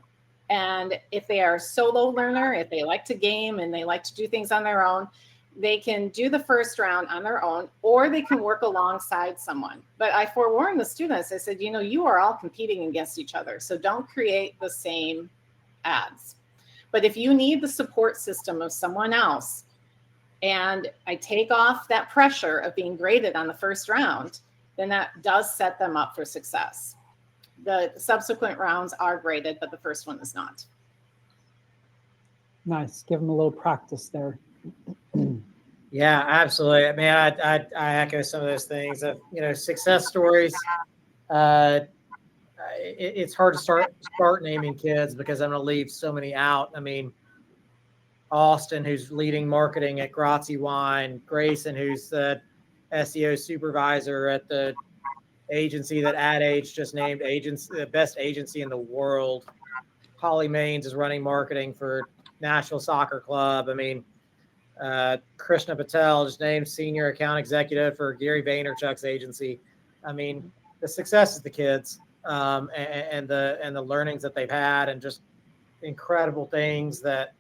and if they are a solo learner, if they like to game and they like to do things on their own, they can do the first round on their own, or they can work alongside someone. But I forewarned the students, I said, you know, you are all competing against each other, so don't create the same ads. But if you need the support system of someone else, and I take off that pressure of being graded on the first round, then that does set them up for success. The subsequent rounds are graded, but the first one is not. Nice. Give them a little practice there. Yeah, absolutely. I mean, I echo some of those things. You know, success stories. It's hard to start naming kids because I'm going to leave so many out. I mean, Austin, who's leading marketing at Grazi Wine, Grayson, who's the SEO supervisor at the agency that Ad Age just named the best agency in the world. Holly Maines is running marketing for Nashville Soccer Club. I mean, Krishna Patel just named senior account executive for Gary Vaynerchuk's agency. I mean, the success is the kids, and the learnings that they've had, and just incredible things that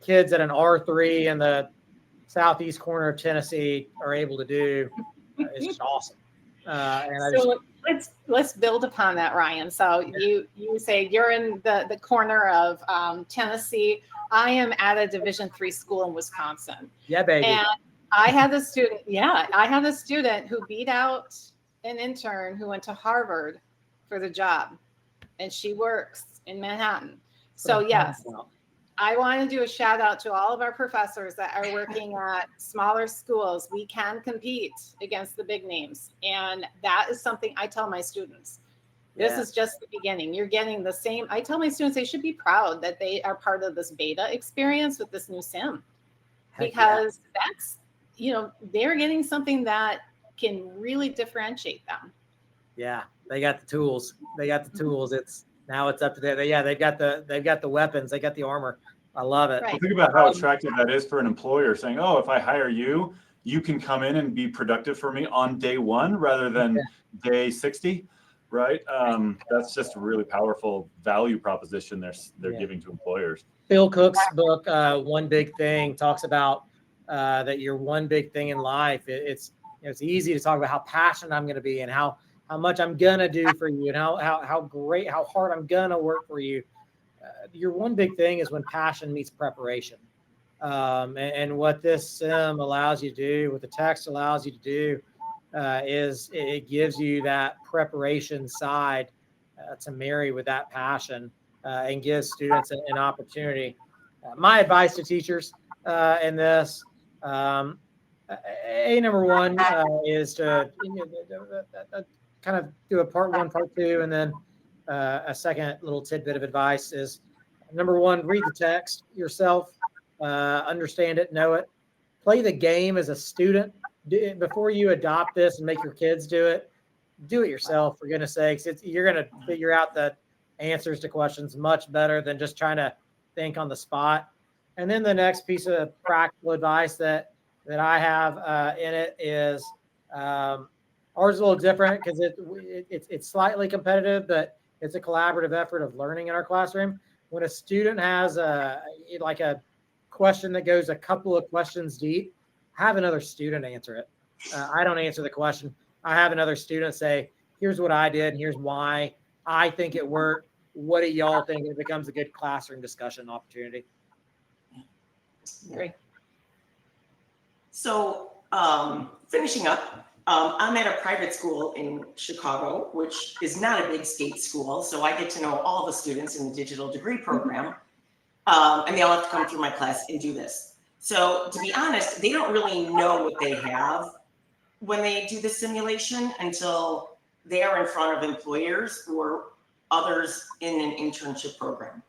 kids at an R3 in the southeast corner of Tennessee are able to do. It's just awesome. Let's build upon that, Ryan. So you say you're in the corner of Tennessee. I am at a Division III school in Wisconsin. Yeah, baby. And I had a student. Yeah, I had a student who beat out an intern who went to Harvard for the job, and she works in Manhattan. So yes, I want to do a shout out to all of our professors that are working at smaller schools. We can compete against the big names. And that is something I tell my students. This is just the beginning. You're getting the same. I tell my students they should be proud that they are part of this beta experience with this new sim. Because that's, you know, they're getting something that can really differentiate them. Yeah, they got the tools. They got the tools. Now it's up to them. Yeah, they've got the weapons. They got the armor. I love it. Right. Well, think about how attractive that is for an employer saying, oh, if I hire you, you can come in and be productive for me on day one rather than day 60, right? That's just a really powerful value proposition they're giving to employers. Phil Cook's book, One Big Thing, talks about that your one big thing in life. It's easy to talk about how passionate I'm going to be and how much I'm going to do for you and how great, how hard I'm going to work for you. Your one big thing is when passion meets preparation. And what this sim allows you to do, what the text allows you to do, is it gives you that preparation side to marry with that passion and gives students an opportunity. My advice to teachers in this, number one is to kind of do a part one, part two, and then a second little tidbit of advice is, number one, read the text yourself, understand it, know it, play the game as a student before you adopt this and make your kids do it yourself, for goodness sakes. You're going to figure out the answers to questions much better than just trying to think on the spot. And then the next piece of practical advice that I have in it is ours is a little different because it's slightly competitive, but it's a collaborative effort of learning in our classroom. When a student has a question that goes a couple of questions deep, have another student answer it. I don't answer the question. I have another student say, here's what I did, and here's why I think it worked. What do y'all think? It becomes a good classroom discussion opportunity. Great. So finishing up, I'm at a private school in Chicago, which is not a big state school. So I get to know all the students in the digital degree program. And they all have to come through my class and do this. So to be honest, they don't really know what they have when they do the simulation until they are in front of employers or others in an internship program.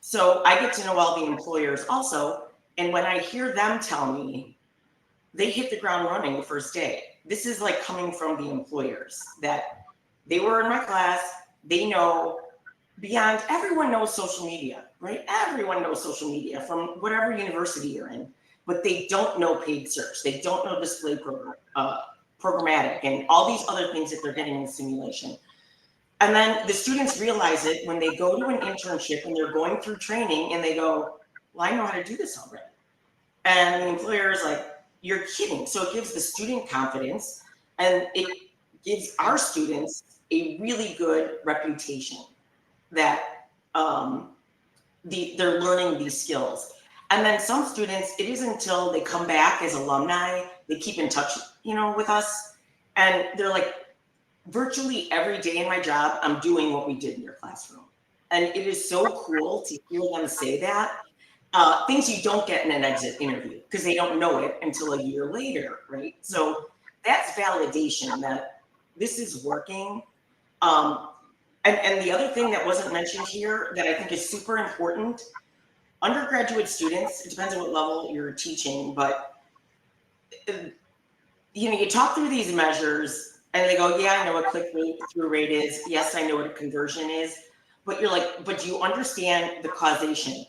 So I get to know all the employers also. And when I hear them tell me they hit the ground running the first day, this is like coming from the employers that they were in my class, they know beyond, everyone knows social media, right? Everyone knows social media from whatever university you're in, but they don't know paid search. They don't know display programmatic and all these other things that they're getting in the simulation. And then the students realize it when they go to an internship and they're going through training and they go, well, I know how to do this already. And the employer is like, you're kidding. So it gives the student confidence and it gives our students a really good reputation that they're learning these skills. And then some students, it isn't until they come back as alumni, they keep in touch, with us. And they're like, virtually every day in my job, I'm doing what we did in your classroom. And it is so cool to hear them say that. Things you don't get in an exit interview because they don't know it until a year later, right? So that's validation that this is working. And the other thing that wasn't mentioned here that I think is super important, undergraduate students, it depends on what level you're teaching, but you talk through these measures and they go, yeah, I know what click-through rate is. Yes, I know what a conversion is. But you're like, but do you understand the causation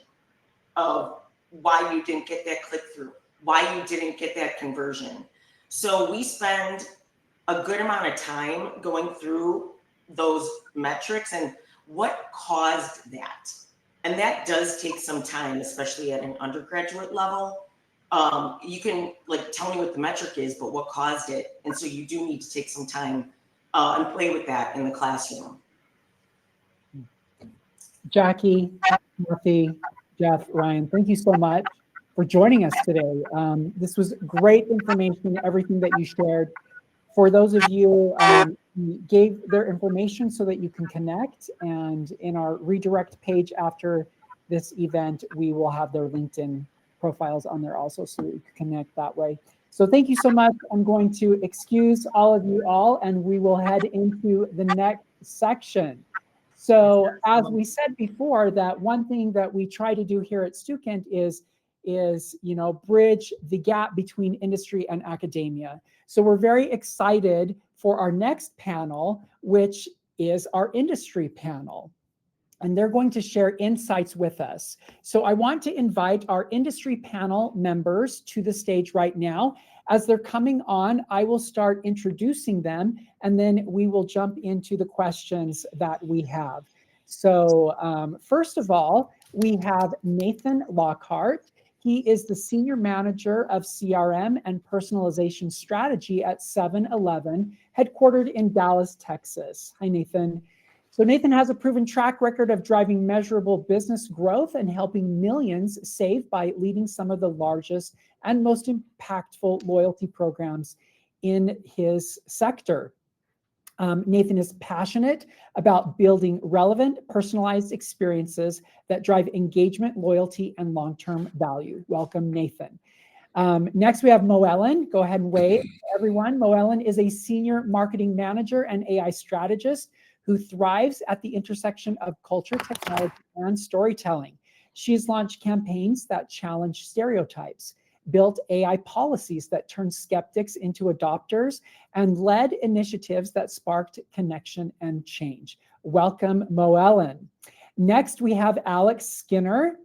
of why you didn't get that click-through, why you didn't get that conversion? So we spend a good amount of time going through those metrics and what caused that. And that does take some time, especially at an undergraduate level. You can tell me what the metric is, but what caused it? And so you do need to take some time and play with that in the classroom. Jackie, Kathy, Jeff, Ryan, thank you so much for joining us today. This was great information, everything that you shared. For those of you who gave their information so that you can connect, and in our redirect page after this event, we will have their LinkedIn profiles on there also so that you can connect that way. So thank you so much. I'm going to excuse all of you all, and we will head into the next section. So as we said before, that one thing that we try to do here at Stukent is bridge the gap between industry and academia. So we're very excited for our next panel, which is our industry panel. And they're going to share insights with us. So I want to invite our industry panel members to the stage right now. As they're coming on, I will start introducing them, and then we will jump into the questions that we have. So first of all, we have Nathan Lockhart. He is the Senior Manager of CRM and Personalization Strategy at 7-Eleven, headquartered in Dallas, Texas. Hi, Nathan. So Nathan has a proven track record of driving measurable business growth and helping millions save by leading some of the largest and most impactful loyalty programs in his sector. Nathan is passionate about building relevant, personalized experiences that drive engagement, loyalty, and long-term value. Welcome, Nathan. Next, we have Mo Ellen. Go ahead and wave, everyone. Mo Ellen is a senior marketing manager and AI strategist who thrives at the intersection of culture, technology, and storytelling. She's launched campaigns that challenge stereotypes, built AI policies that turned skeptics into adopters, and led initiatives that sparked connection and change. Welcome, Moellen. Next, we have Alex Skinner.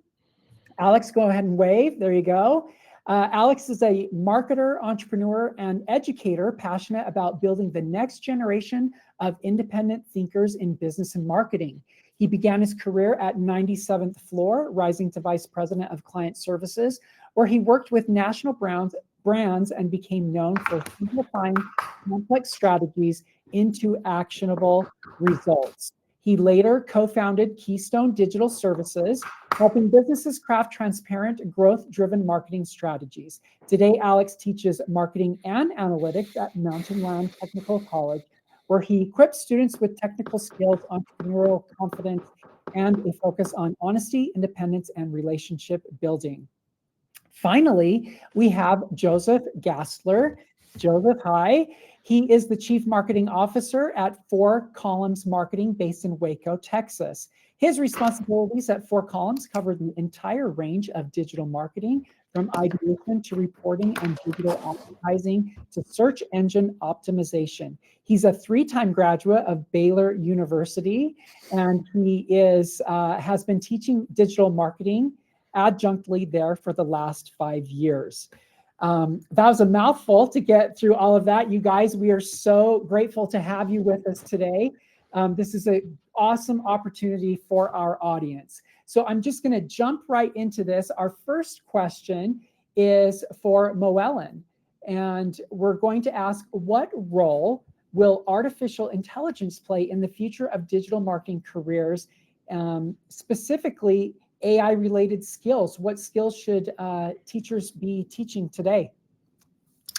Alex, go ahead and wave. There you go. Alex is a marketer, entrepreneur, and educator passionate about building the next generation of independent thinkers in business and marketing. He began his career at 97th Floor, rising to vice president of client services, where he worked with national brands and became known for simplifying complex strategies into actionable results. He later co-founded Keystone Digital Services, helping businesses craft transparent, growth-driven marketing strategies. Today, Alex teaches marketing and analytics at Mountain Land Technical College, where he equips students with technical skills, entrepreneurial confidence, and a focus on honesty, independence, and relationship building. Finally, we have Joseph Gassler. Joseph, hi. He is the Chief Marketing Officer at Four Columns Marketing based in Waco, Texas. His responsibilities at Four Columns cover the entire range of digital marketing, from ideation to reporting and digital advertising to search engine optimization. He's a 3-time graduate of Baylor University, and he has been teaching digital marketing adjunctly there for the last 5 years. That was a mouthful to get through all of that. You guys, we are so grateful to have you with us today. This is an awesome opportunity for our audience. So I'm just going to jump right into this. Our first question is for Moellen, and we're going to ask, what role will artificial intelligence play in the future of digital marketing careers, specifically AI-related skills? What skills should teachers be teaching today?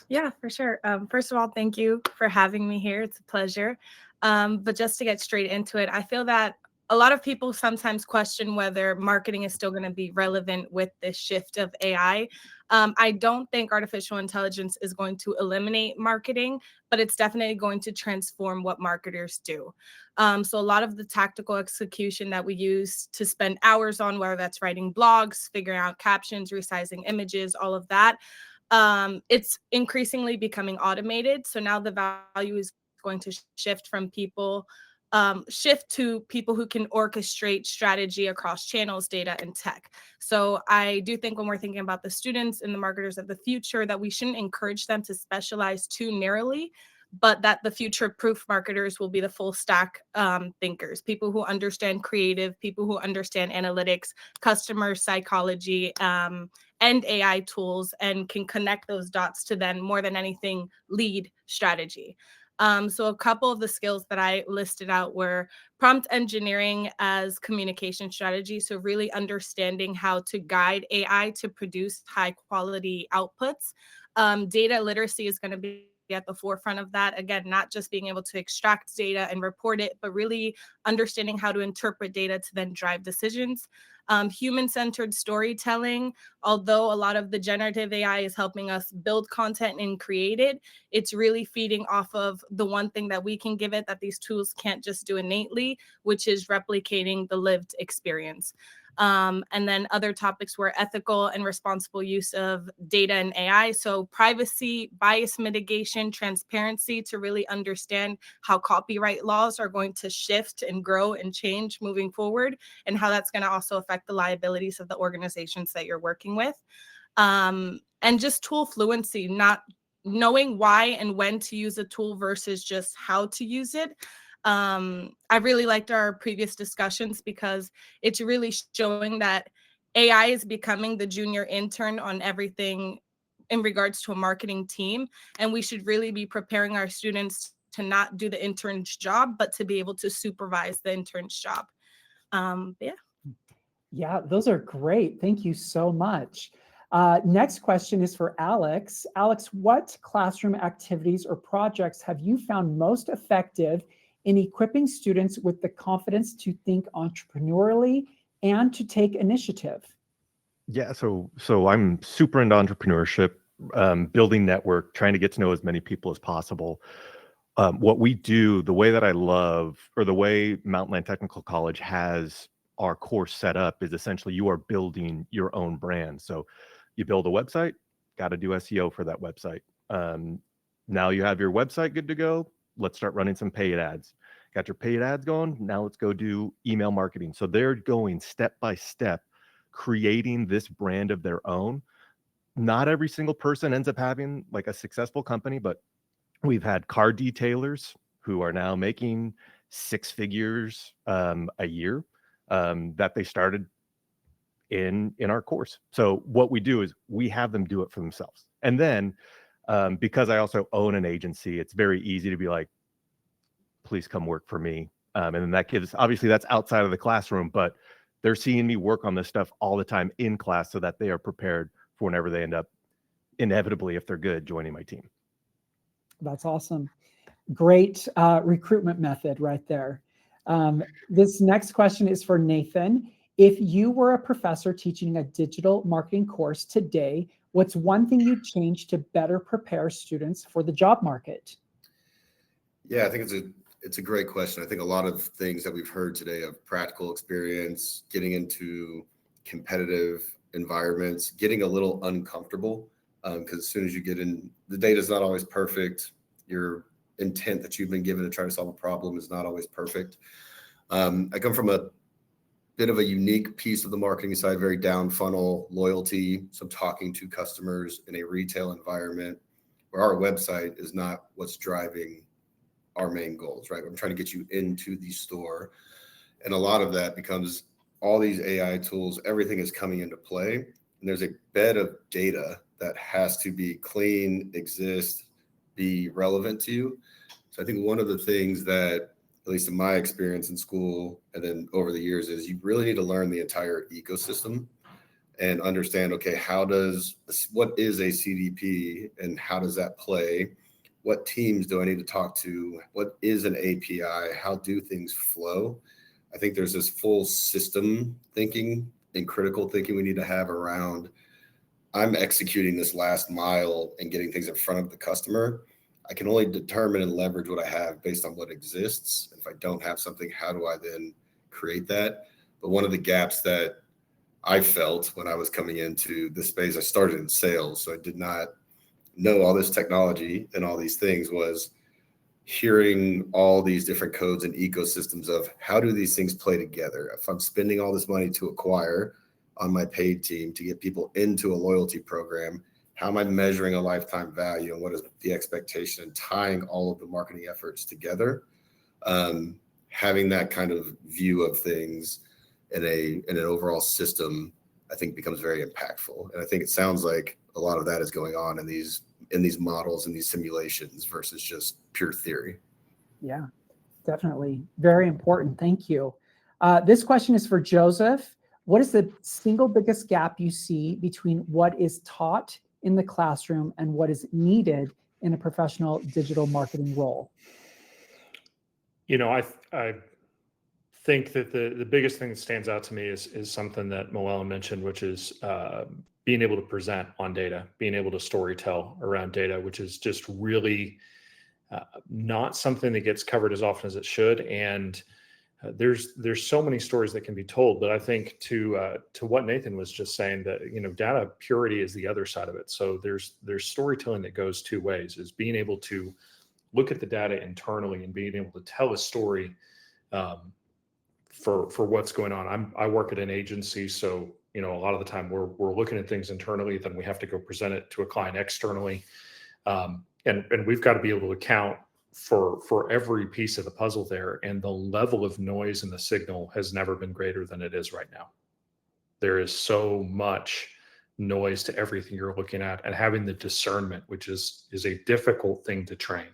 Yeah, for sure. First of all, thank you for having me here. It's a pleasure. But just to get straight into it, I feel that a lot of people sometimes question whether marketing is still going to be relevant with this shift of AI. I don't think artificial intelligence is going to eliminate marketing, but it's definitely going to transform what marketers do. So a lot of the tactical execution that we use to spend hours on, whether that's writing blogs, figuring out captions, resizing images, all of that, it's increasingly becoming automated. So now the value is going to shift to people who can orchestrate strategy across channels, data, and tech. So I do think when we're thinking about the students and the marketers of the future, that we shouldn't encourage them to specialize too narrowly, but that the future-proof marketers will be the full stack thinkers, people who understand creative, people who understand analytics, customer psychology, and AI tools, and can connect those dots to then, more than anything, lead strategy. So a couple of the skills that I listed out were prompt engineering as communication strategy. So really understanding how to guide AI to produce high quality outputs. Data literacy is going to be at the forefront of that. Again, not just being able to extract data and report it, but really understanding how to interpret data to then drive decisions. Human-centered storytelling, although a lot of the generative AI is helping us build content and create it, it's really feeding off of the one thing that we can give it that these tools can't just do innately, which is replicating the lived experience. And then other topics were ethical and responsible use of data and AI. So privacy, bias mitigation, transparency, to really understand how copyright laws are going to shift and grow and change moving forward, and how that's going to also affect the liabilities of the organizations that you're working with. And just tool fluency, not knowing why and when to use a tool versus just how to use it. I really liked our previous discussions because it's really showing that AI is becoming the junior intern on everything in regards to a marketing team. And we should really be preparing our students to not do the intern's job, but to be able to supervise the intern's job. Yeah. Yeah, those are great. Thank you so much. Next question is for Alex. Alex, what classroom activities or projects have you found most effective in equipping students with the confidence to think entrepreneurially and to take initiative? Yeah, so I'm super into entrepreneurship, building network, trying to get to know as many people as possible. What we do, the way that I love, or the way Mountain Land Technical College has our course set up, is essentially you are building your own brand. So you build a website, got to do SEO for that website. Now you have your website good to go. Let's start running some paid ads. Got your paid ads going. Now let's go do email marketing. So they're going step by step, creating this brand of their own. Not every single person ends up having like a successful company, but we've had car detailers who are now making 6 figures a year that they started in our course. So what we do is we have them do it for themselves. And then because I also own an agency, it's very easy to be like, please come work for me. And then that gives, obviously that's outside of the classroom, but they're seeing me work on this stuff all the time in class so that they are prepared for whenever they end up, inevitably, if they're good, joining my team. That's awesome. Great recruitment method right there. This next question is for Nathan. If you were a professor teaching a digital marketing course today, what's one thing you'd change to better prepare students for the job market? Yeah, I think it's a great question. I think a lot of things that we've heard today of practical experience, getting into competitive environments, getting a little uncomfortable, because as soon as you get in, the data is not always perfect. Your intent that you've been given to try to solve a problem is not always perfect. I come from a bit of a unique piece of the marketing side, very down funnel loyalty. So talking to customers in a retail environment where our website is not what's driving our main goals, right? I'm trying to get you into the store. And a lot of that becomes all these AI tools, everything is coming into play. And there's a bed of data that has to be clean, exist, be relevant to you. So I think one of the things that, at least in my experience in school and then over the years, is you really need to learn the entire ecosystem and understand, okay, what is a CDP and how does that play? What teams do I need to talk to? What is an API? How do things flow? I think there's this full system thinking and critical thinking we need to have around, I'm executing this last mile and getting things in front of the customer. I can only determine and leverage what I have based on what exists. If I don't have something, how do I then create that? But one of the gaps that I felt when I was coming into this space, I started in sales, so I did not know all this technology and all these things, was hearing all these different codes and ecosystems of how do these things play together. If I'm spending all this money to acquire on my paid team to get people into a loyalty program, how am I measuring a lifetime value and what is the expectation, and tying all of the marketing efforts together? Having that kind of view of things in an overall system, I think becomes very impactful. And I think it sounds like a lot of that is going on in these models and these simulations versus just pure theory. Yeah, definitely. Very important. Thank you. This question is for Joseph. What is the single biggest gap you see between what is taught in the classroom and what is needed in a professional digital marketing role? You know, I think that the biggest thing that stands out to me is something that Moella mentioned, which is being able to present on data, being able to storytell around data, which is just really not something that gets covered as often as it should. And there's so many stories that can be told, but I think to what Nathan was just saying, that, you know, data purity is the other side of it. So there's storytelling that goes two ways, is being able to look at the data internally and being able to tell a story for what's going on. I work at an agency, so, you know, a lot of the time we're looking at things internally, then we have to go present it to a client externally, and we've got to be able to account for every piece of the puzzle there. And the level of noise in the signal has never been greater than it is right now. There is so much noise to everything you're looking at, and having the discernment, which is a difficult thing to train,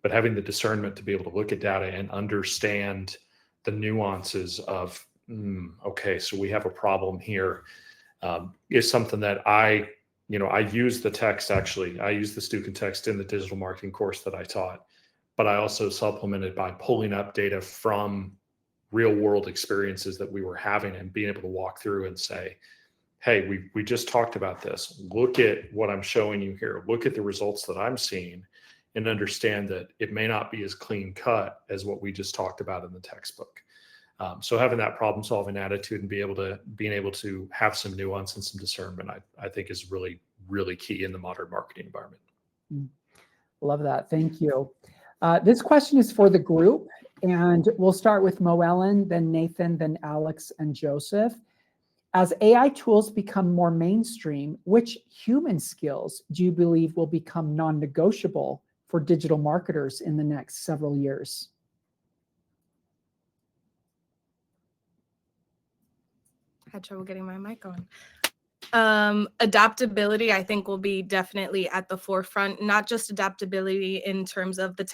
but having the discernment to be able to look at data and understand the nuances of, okay, so we have a problem here, is something that I use the text, actually. I use the Stukent text in the digital marketing course that I taught, but I also supplemented by pulling up data from real world experiences that we were having and being able to walk through and say, hey, we just talked about this. Look at what I'm showing you here. Look at the results that I'm seeing, and understand that it may not be as clean cut as what we just talked about in the textbook. So having that problem solving attitude and being able to have some nuance and some discernment, I think is really, really key in the modern marketing environment. Love that. Thank you. This question is for the group, and we'll start with Moellen, then Nathan, then Alex and Joseph. As AI tools become more mainstream, which human skills do you believe will become non-negotiable for digital marketers in the next several years? I had trouble getting my mic on. Adaptability, I think, will be definitely at the forefront, not just adaptability in terms of the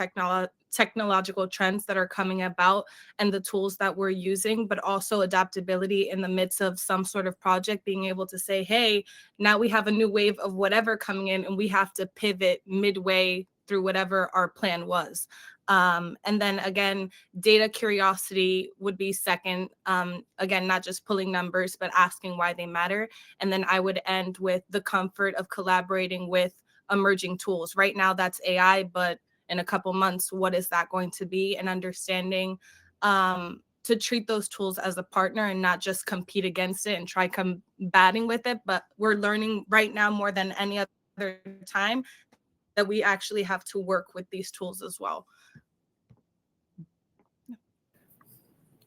technological trends that are coming about and the tools that we're using, but also adaptability in the midst of some sort of project, being able to say, hey, now we have a new wave of whatever coming in and we have to pivot midway through whatever our plan was. And then again, data curiosity would be second. Again, not just pulling numbers, but asking why they matter. And then I would end with the comfort of collaborating with emerging tools. Right now, that's AI, but in a couple months, what is that going to be? And understanding to treat those tools as a partner and not just compete against it and try combating with it. But we're learning right now more than any other time that we actually have to work with these tools as well.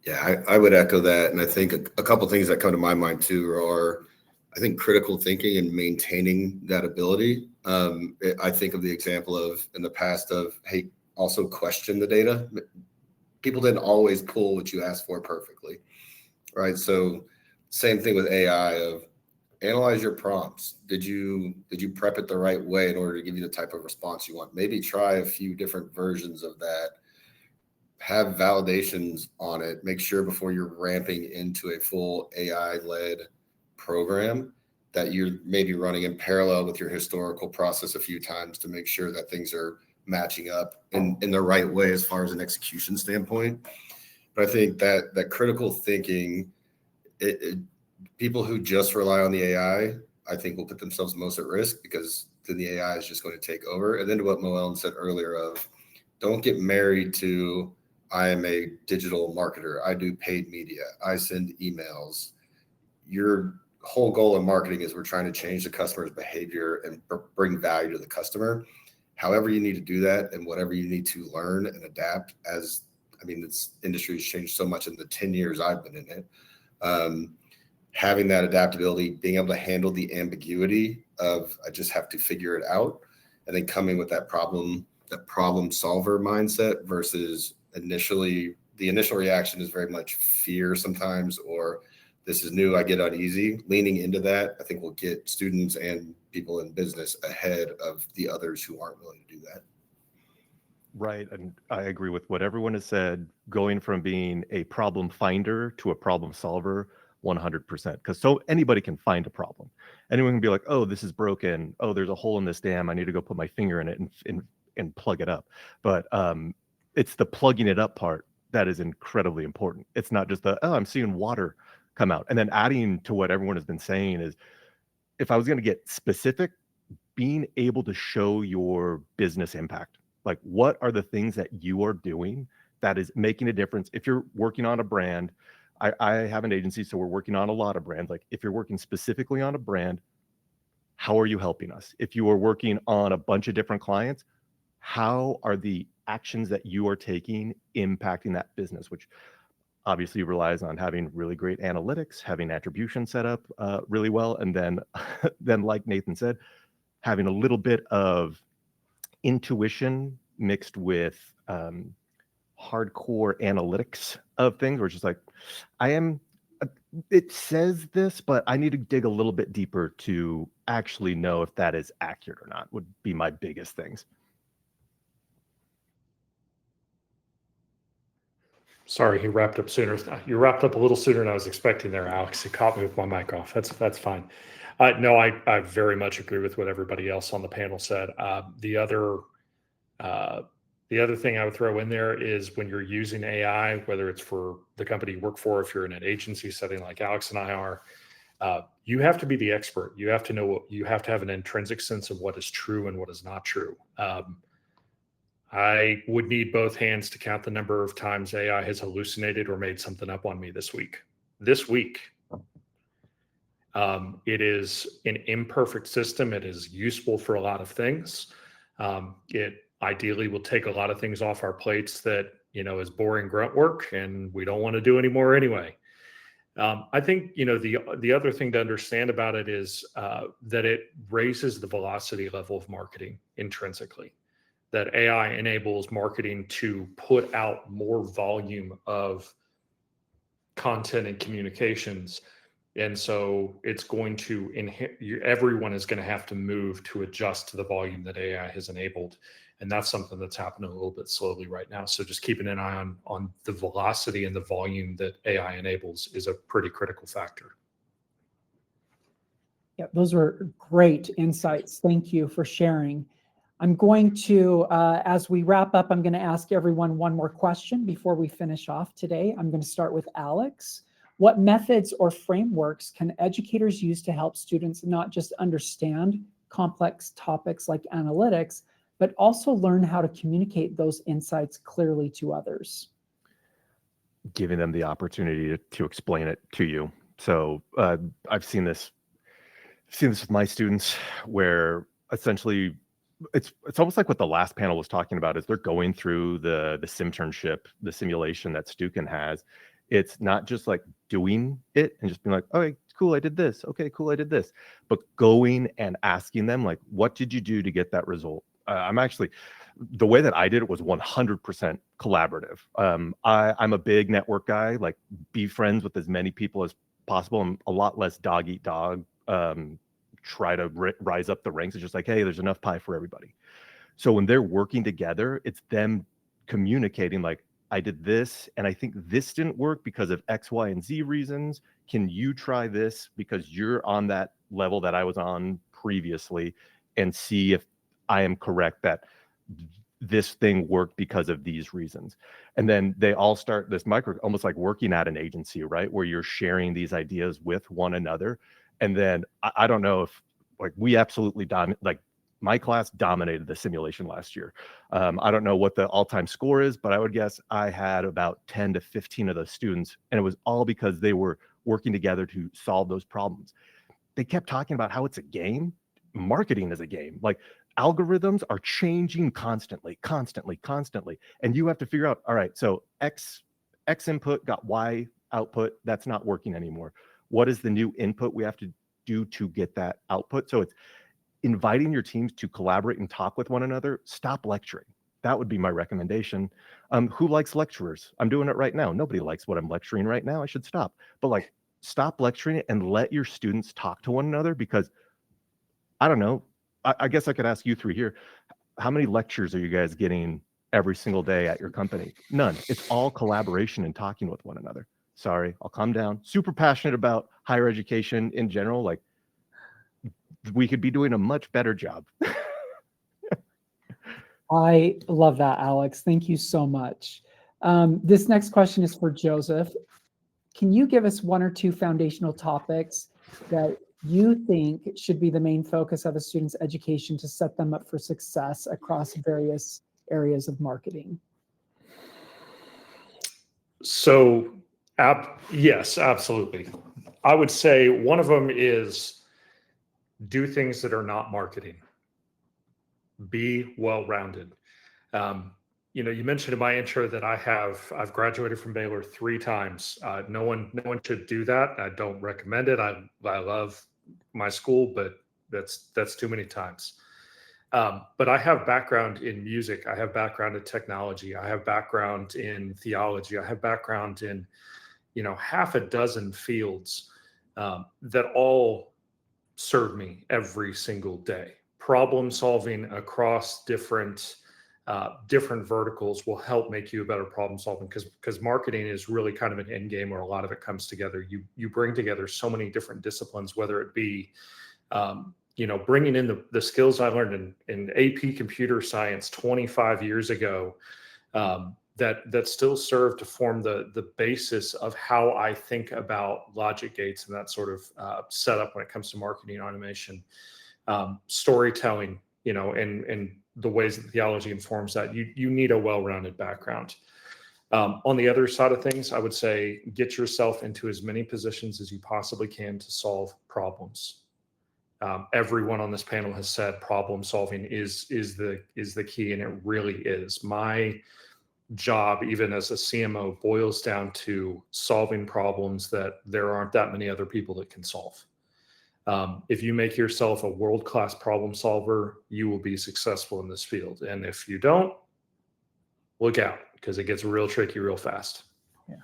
Yeah, I would echo that. And I think a couple of things that come to my mind too are, I think, critical thinking and maintaining that ability. I think of the example of in the past of, hey, also question the data. People didn't always pull what you asked for perfectly, right? So same thing with AI of analyze your prompts. Did you prep it the right way in order to give you the type of response you want? Maybe try a few different versions of that. Have validations on it. Make sure before you're ramping into a full AI-led program that you're maybe running in parallel with your historical process a few times to make sure that things are matching up in the right way as far as an execution standpoint. But I think that critical thinking, people who just rely on the AI, I think will put themselves most at risk because then the AI is just going to take over. And then to what Moellen said earlier of, don't get married to, I am a digital marketer. I do paid media. I send emails. Your whole goal in marketing is we're trying to change the customer's behavior and bring value to the customer. However you need to do that and whatever you need to learn and adapt as, I mean, this industry has changed so much in the 10 years I've been in it. Having that adaptability, being able to handle the ambiguity of, I just have to figure it out, and then coming with that problem solver mindset versus the initial reaction is very much fear sometimes, or this is new, I get uneasy. Leaning into that, I think will get students and people in business ahead of the others who aren't willing to do that. Right. And I agree with what everyone has said, going from being a problem finder to a problem solver 100%. Because so anybody can find a problem. Anyone can be like, oh, this is broken. Oh, there's a hole in this dam. I need to go put my finger in it and plug it up. But it's the plugging it up part that is incredibly important. It's not just I'm seeing water come out. And then adding to what everyone has been saying is, if I was going to get specific, being able to show your business impact. Like, what are the things that you are doing that is making a difference? If you're working on a brand, I have an agency, so we're working on a lot of brands. Like, if you're working specifically on a brand, how are you helping us? If you are working on a bunch of different clients, how are the actions that you are taking impacting that business, which obviously relies on having really great analytics, having attribution set up really well, and then like Nathan said, having a little bit of intuition mixed with hardcore analytics of things, where it's just like, it says this, but I need to dig a little bit deeper to actually know if that is accurate or not, would be my biggest things. Sorry, he wrapped up sooner. You wrapped up a little sooner than I was expecting there, Alex. You caught me with my mic off. That's fine. No, I very much agree with what everybody else on the panel said. The other thing I would throw in there is when you're using AI, whether it's for the company you work for, if you're in an agency setting like Alex and I are, you have to be the expert. You have to know you have to have an intrinsic sense of what is true and what is not true. I would need both hands to count the number of times AI has hallucinated or made something up on me this week. It is an imperfect system. It is useful for a lot of things. It ideally will take a lot of things off our plates that, is boring grunt work and we don't want to do anymore anyway. I think, the other thing to understand about it is that it raises the velocity level of marketing intrinsically, that AI enables marketing to put out more volume of content and communications. And so it's going to everyone is going to have to move to adjust to the volume that AI has enabled. And that's something that's happening a little bit slowly right now. So just keeping an eye on the velocity and the volume that AI enables is a pretty critical factor. Yeah, those were great insights. Thank you for sharing. I'm going to, as we wrap up, I'm going to ask everyone one more question before we finish off today. I'm going to start with Alex. What methods or frameworks can educators use to help students not just understand complex topics like analytics, but also learn how to communicate those insights clearly to others? Giving them the opportunity to explain it to you. So I've seen this with my students, where essentially it's almost like what the last panel was talking about, is they're going through the Simternship, the simulation that Stukent has. It's not just like doing it and just being like, okay, cool, I did this. Okay, cool, I did this. But going and asking them, like, what did you do to get that result? The way that I did it was 100% collaborative. I'm a big network guy, like be friends with as many people as possible. I'm a lot less dog eat dog. Try to rise up the ranks. It's just like, hey, there's enough pie for everybody. So when they're working together, it's them communicating like, I did this, and I think this didn't work because of X, Y, and Z reasons. Can you try this because you're on that level that I was on previously, and see if I am correct that this thing worked because of these reasons. And then they all start this almost like working at an agency, right? Where you're sharing these ideas with one another. And then I don't know if we absolutely my class dominated the simulation last year. I don't know what the all-time score is, but I would guess I had about 10 to 15 of those students, and it was all because they were working together to solve those problems. They kept talking about how it's a game. Marketing is a game. Like, algorithms are changing constantly. And you have to figure out, all right, so X input got Y output. That's not working anymore. What is the new input we have to do to get that output? So it's inviting your teams to collaborate and talk with one another. Stop lecturing. That would be my recommendation. Who likes lecturers? I'm doing it right now. Nobody likes what I'm lecturing right now. I should stop. But stop lecturing it and let your students talk to one another, because I don't know. I guess I could ask you three here. How many lectures are you guys getting every single day at your company? None. It's all collaboration and talking with one another. Sorry, I'll calm down. Super passionate about higher education in general. We could be doing a much better job. I love that, Alex. Thank you so much. This next question is for Joseph. Can you give us one or two foundational topics that you think should be the main focus of a student's education to set them up for success across various areas of marketing? So, yes, absolutely. I would say one of them is do things that are not marketing. Be well-rounded. You mentioned in my intro that I've graduated from Baylor 3 times. No one should do that. I don't recommend it. I love my school, but that's too many times. But I have background in music. I have background in technology. I have background in theology. I have background in, half a dozen fields that all serve me every single day. Problem solving across different verticals will help make you a better problem solving, because marketing is really kind of an end game where a lot of it comes together. You bring together so many different disciplines, whether it be bringing in the skills I learned in AP computer science 25 years ago, that still serve to form the basis of how I think about logic gates and that sort of setup when it comes to marketing automation. Storytelling, and the ways that theology informs that. You need a well-rounded background. On the other side of things, I would say get yourself into as many positions as you possibly can to solve problems. Everyone on this panel has said problem solving is the key, and it really is. My job, even as a CMO, boils down to solving problems that there aren't that many other people that can solve. If you make yourself a world-class problem solver, you will be successful in this field. And if you don't, look out, because it gets real tricky real fast. Yeah.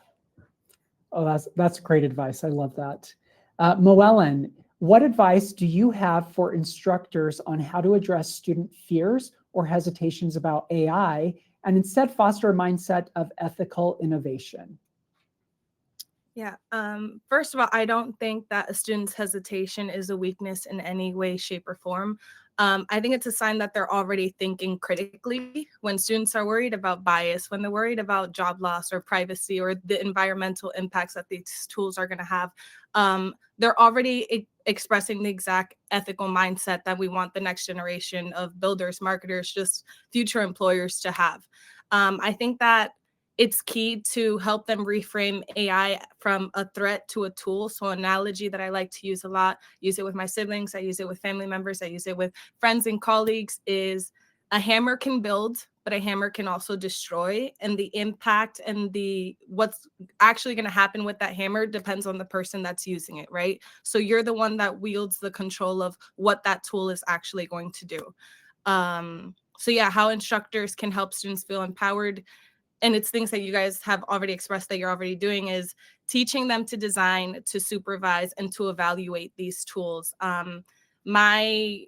Oh, that's great advice. I love that. Moellen, what advice do you have for instructors on how to address student fears or hesitations about AI and instead foster a mindset of ethical innovation? Yeah. First of all, I don't think that a student's hesitation is a weakness in any way, shape, or form. I think it's a sign that they're already thinking critically. When students are worried about bias, when they're worried about job loss or privacy or the environmental impacts that these tools are going to have, they're already expressing the exact ethical mindset that we want the next generation of builders, marketers, just future employers to have. I think that it's key to help them reframe AI from a threat to a tool. So an analogy that I like to use a lot, use it with my siblings, I use it with family members, I use it with friends and colleagues, is a hammer can build, but a hammer can also destroy. And the impact and what's actually going to happen with that hammer depends on the person that's using it, right? So you're the one that wields the control of what that tool is actually going to do. So yeah, how instructors can help students feel empowered. And it's things that you guys have already expressed that you're already doing, is teaching them to design, to supervise, and to evaluate these tools. My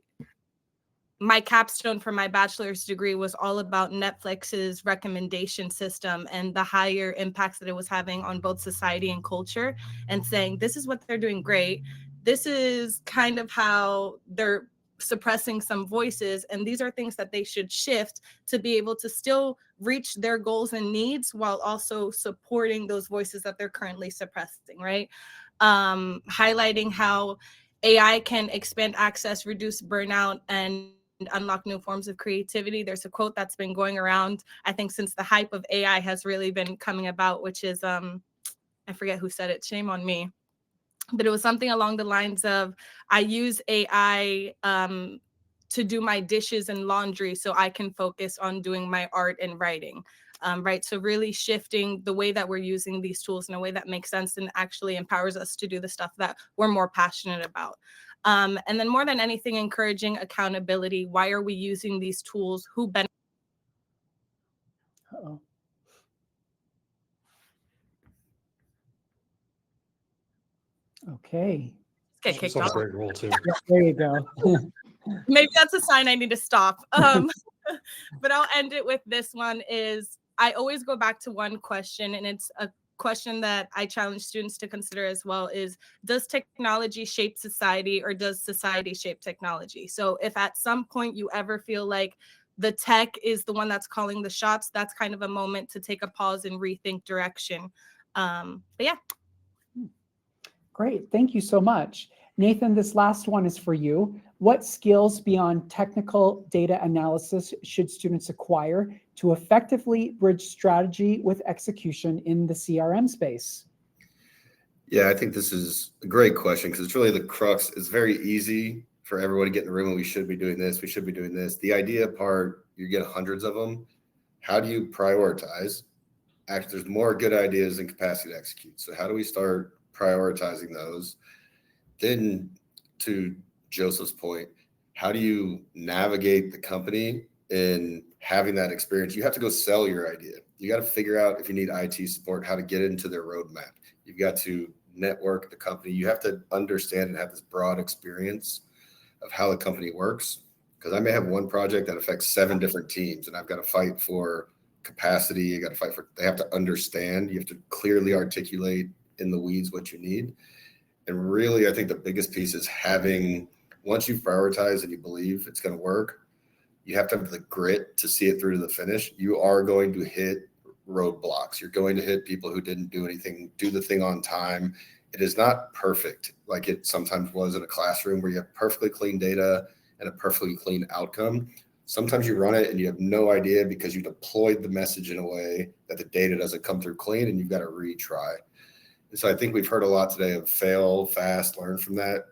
capstone for my bachelor's degree was all about Netflix's recommendation system and the higher impacts that it was having on both society and culture, and saying, this is what they're doing great. This is kind of how they're suppressing some voices, and these are things that they should shift to be able to still reach their goals and needs while also supporting those voices that they're currently suppressing, right? Highlighting how AI can expand access, reduce burnout, and unlock new forms of creativity. There's a quote that's been going around, I think, since the hype of AI has really been coming about, which is, I forget who said it, shame on me, but it was something along the lines of, I use AI to do my dishes and laundry so I can focus on doing my art and writing, right? So really shifting the way that we're using these tools in a way that makes sense and actually empowers us to do the stuff that we're more passionate about. And then more than anything, encouraging accountability. Why are we using these tools? Who benefits? Uh-oh. Okay. Get She's kicked on a off. great roll too. Yeah, there you go. Maybe that's a sign I need to stop. But I'll end it with this one. Is I always go back to one question, and it's a question that I challenge students to consider as well, is, does technology shape society or does society shape technology? So if at some point you ever feel like the tech is the one that's calling the shots, that's kind of a moment to take a pause and rethink direction. But yeah. Great. Thank you so much. Nathan, this last one is for you. What skills beyond technical data analysis should students acquire to effectively bridge strategy with execution in the CRM space? Yeah, I think this is a great question because it's really the crux. It's very easy for everyone to get in the room and we should be doing this, we should be doing this. The idea part, you get hundreds of them. How do you prioritize? Actually, there's more good ideas than capacity to execute. So how do we start prioritizing those? Then to Joseph's point, how do you navigate the company in having that experience? You have to go sell your idea. You got to figure out, if you need IT support, how to get into their roadmap. You've got to network the company. You have to understand and have this broad experience of how the company works. Because I may have one project that affects 7 different teams, and I've got to fight for capacity. You got to fight for, they have to understand. You have to clearly articulate in the weeds what you need. And really, I think the biggest piece is having, once you've prioritized and you believe it's going to work, you have to have the grit to see it through to the finish. You are going to hit roadblocks. You're going to hit people who didn't do anything, do the thing on time. It is not perfect like it sometimes was in a classroom where you have perfectly clean data and a perfectly clean outcome. Sometimes you run it and you have no idea because you deployed the message in a way that the data doesn't come through clean and you've got to retry. And so I think we've heard a lot today of fail fast, learn from that.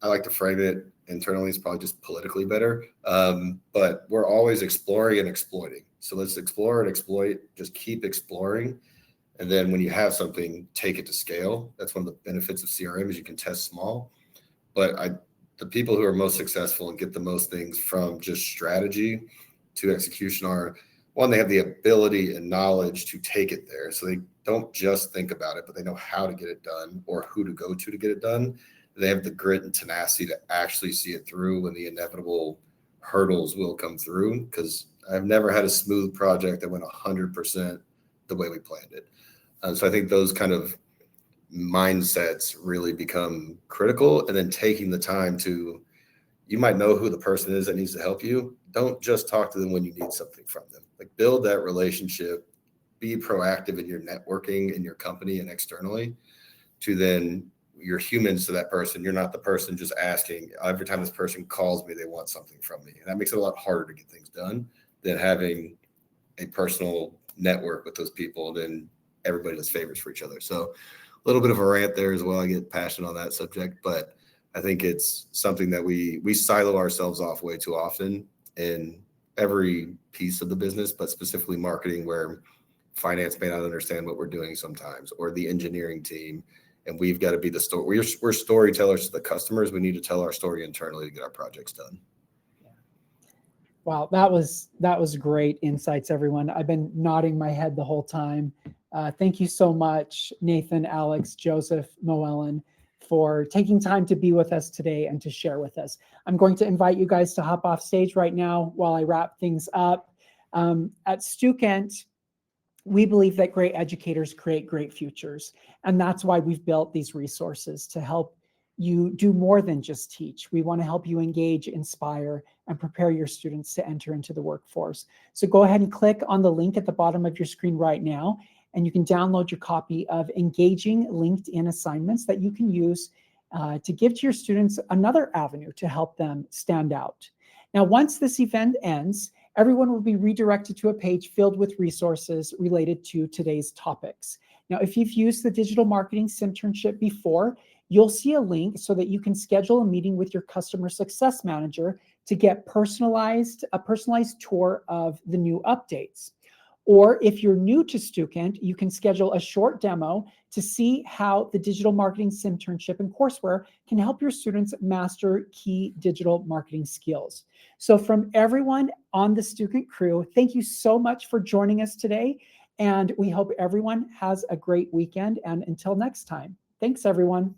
I like to frame it internally, it's probably just politically better. But we're always exploring and exploiting. So let's explore and exploit, just keep exploring. And then when you have something, take it to scale. That's one of the benefits of CRM is you can test small. But the people who are most successful and get the most things from just strategy to execution are, one, they have the ability and knowledge to take it there. So they don't just think about it, but they know how to get it done or who to go to get it done. They have the grit and tenacity to actually see it through when the inevitable hurdles will come through. Because I've never had a smooth project that went 100% the way we planned it. So I think those kind of mindsets really become critical. And then taking the time to, you might know who the person is that needs to help you. Don't just talk to them when you need something from them. Like, build that relationship, be proactive in your networking in your company and externally, to then you're humans to that person. You're not the person just asking every time this person calls me, they want something from me. And that makes it a lot harder to get things done than having a personal network with those people. Then everybody does favors for each other. So a little bit of a rant there as well. I get passionate on that subject, but I think it's something that we silo ourselves off way too often in every piece of the business, but specifically marketing, where finance may not understand what we're doing sometimes, or the engineering team. And we've got to be the story. We're storytellers to the customers. We need to tell our story internally to get our projects done. Wow, that was great insights, everyone. I've been nodding my head the whole time. Thank you so much, Nathan, Alex, Joseph, Moellen, for taking time to be with us today and to share with us. I'm going to invite you guys to hop off stage right now while I wrap things up. At Stukent, we believe that great educators create great futures. And that's why we've built these resources to help you do more than just teach. We want to help you engage, inspire, and prepare your students to enter into the workforce. So go ahead and click on the link at the bottom of your screen right now, and you can download your copy of Engaging LinkedIn Assignments that you can use to give to your students another avenue to help them stand out. Now, once this event ends, everyone will be redirected to a page filled with resources related to today's topics. Now, if you've used the Digital Marketing Simternship before, you'll see a link so that you can schedule a meeting with your customer success manager to get a personalized tour of the new updates. Or if you're new to Stukent, you can schedule a short demo to see how the Digital Marketing Simternship and courseware can help your students master key digital marketing skills. So from everyone on the Stukent crew, thank you so much for joining us today. And we hope everyone has a great weekend. And until next time, thanks, everyone.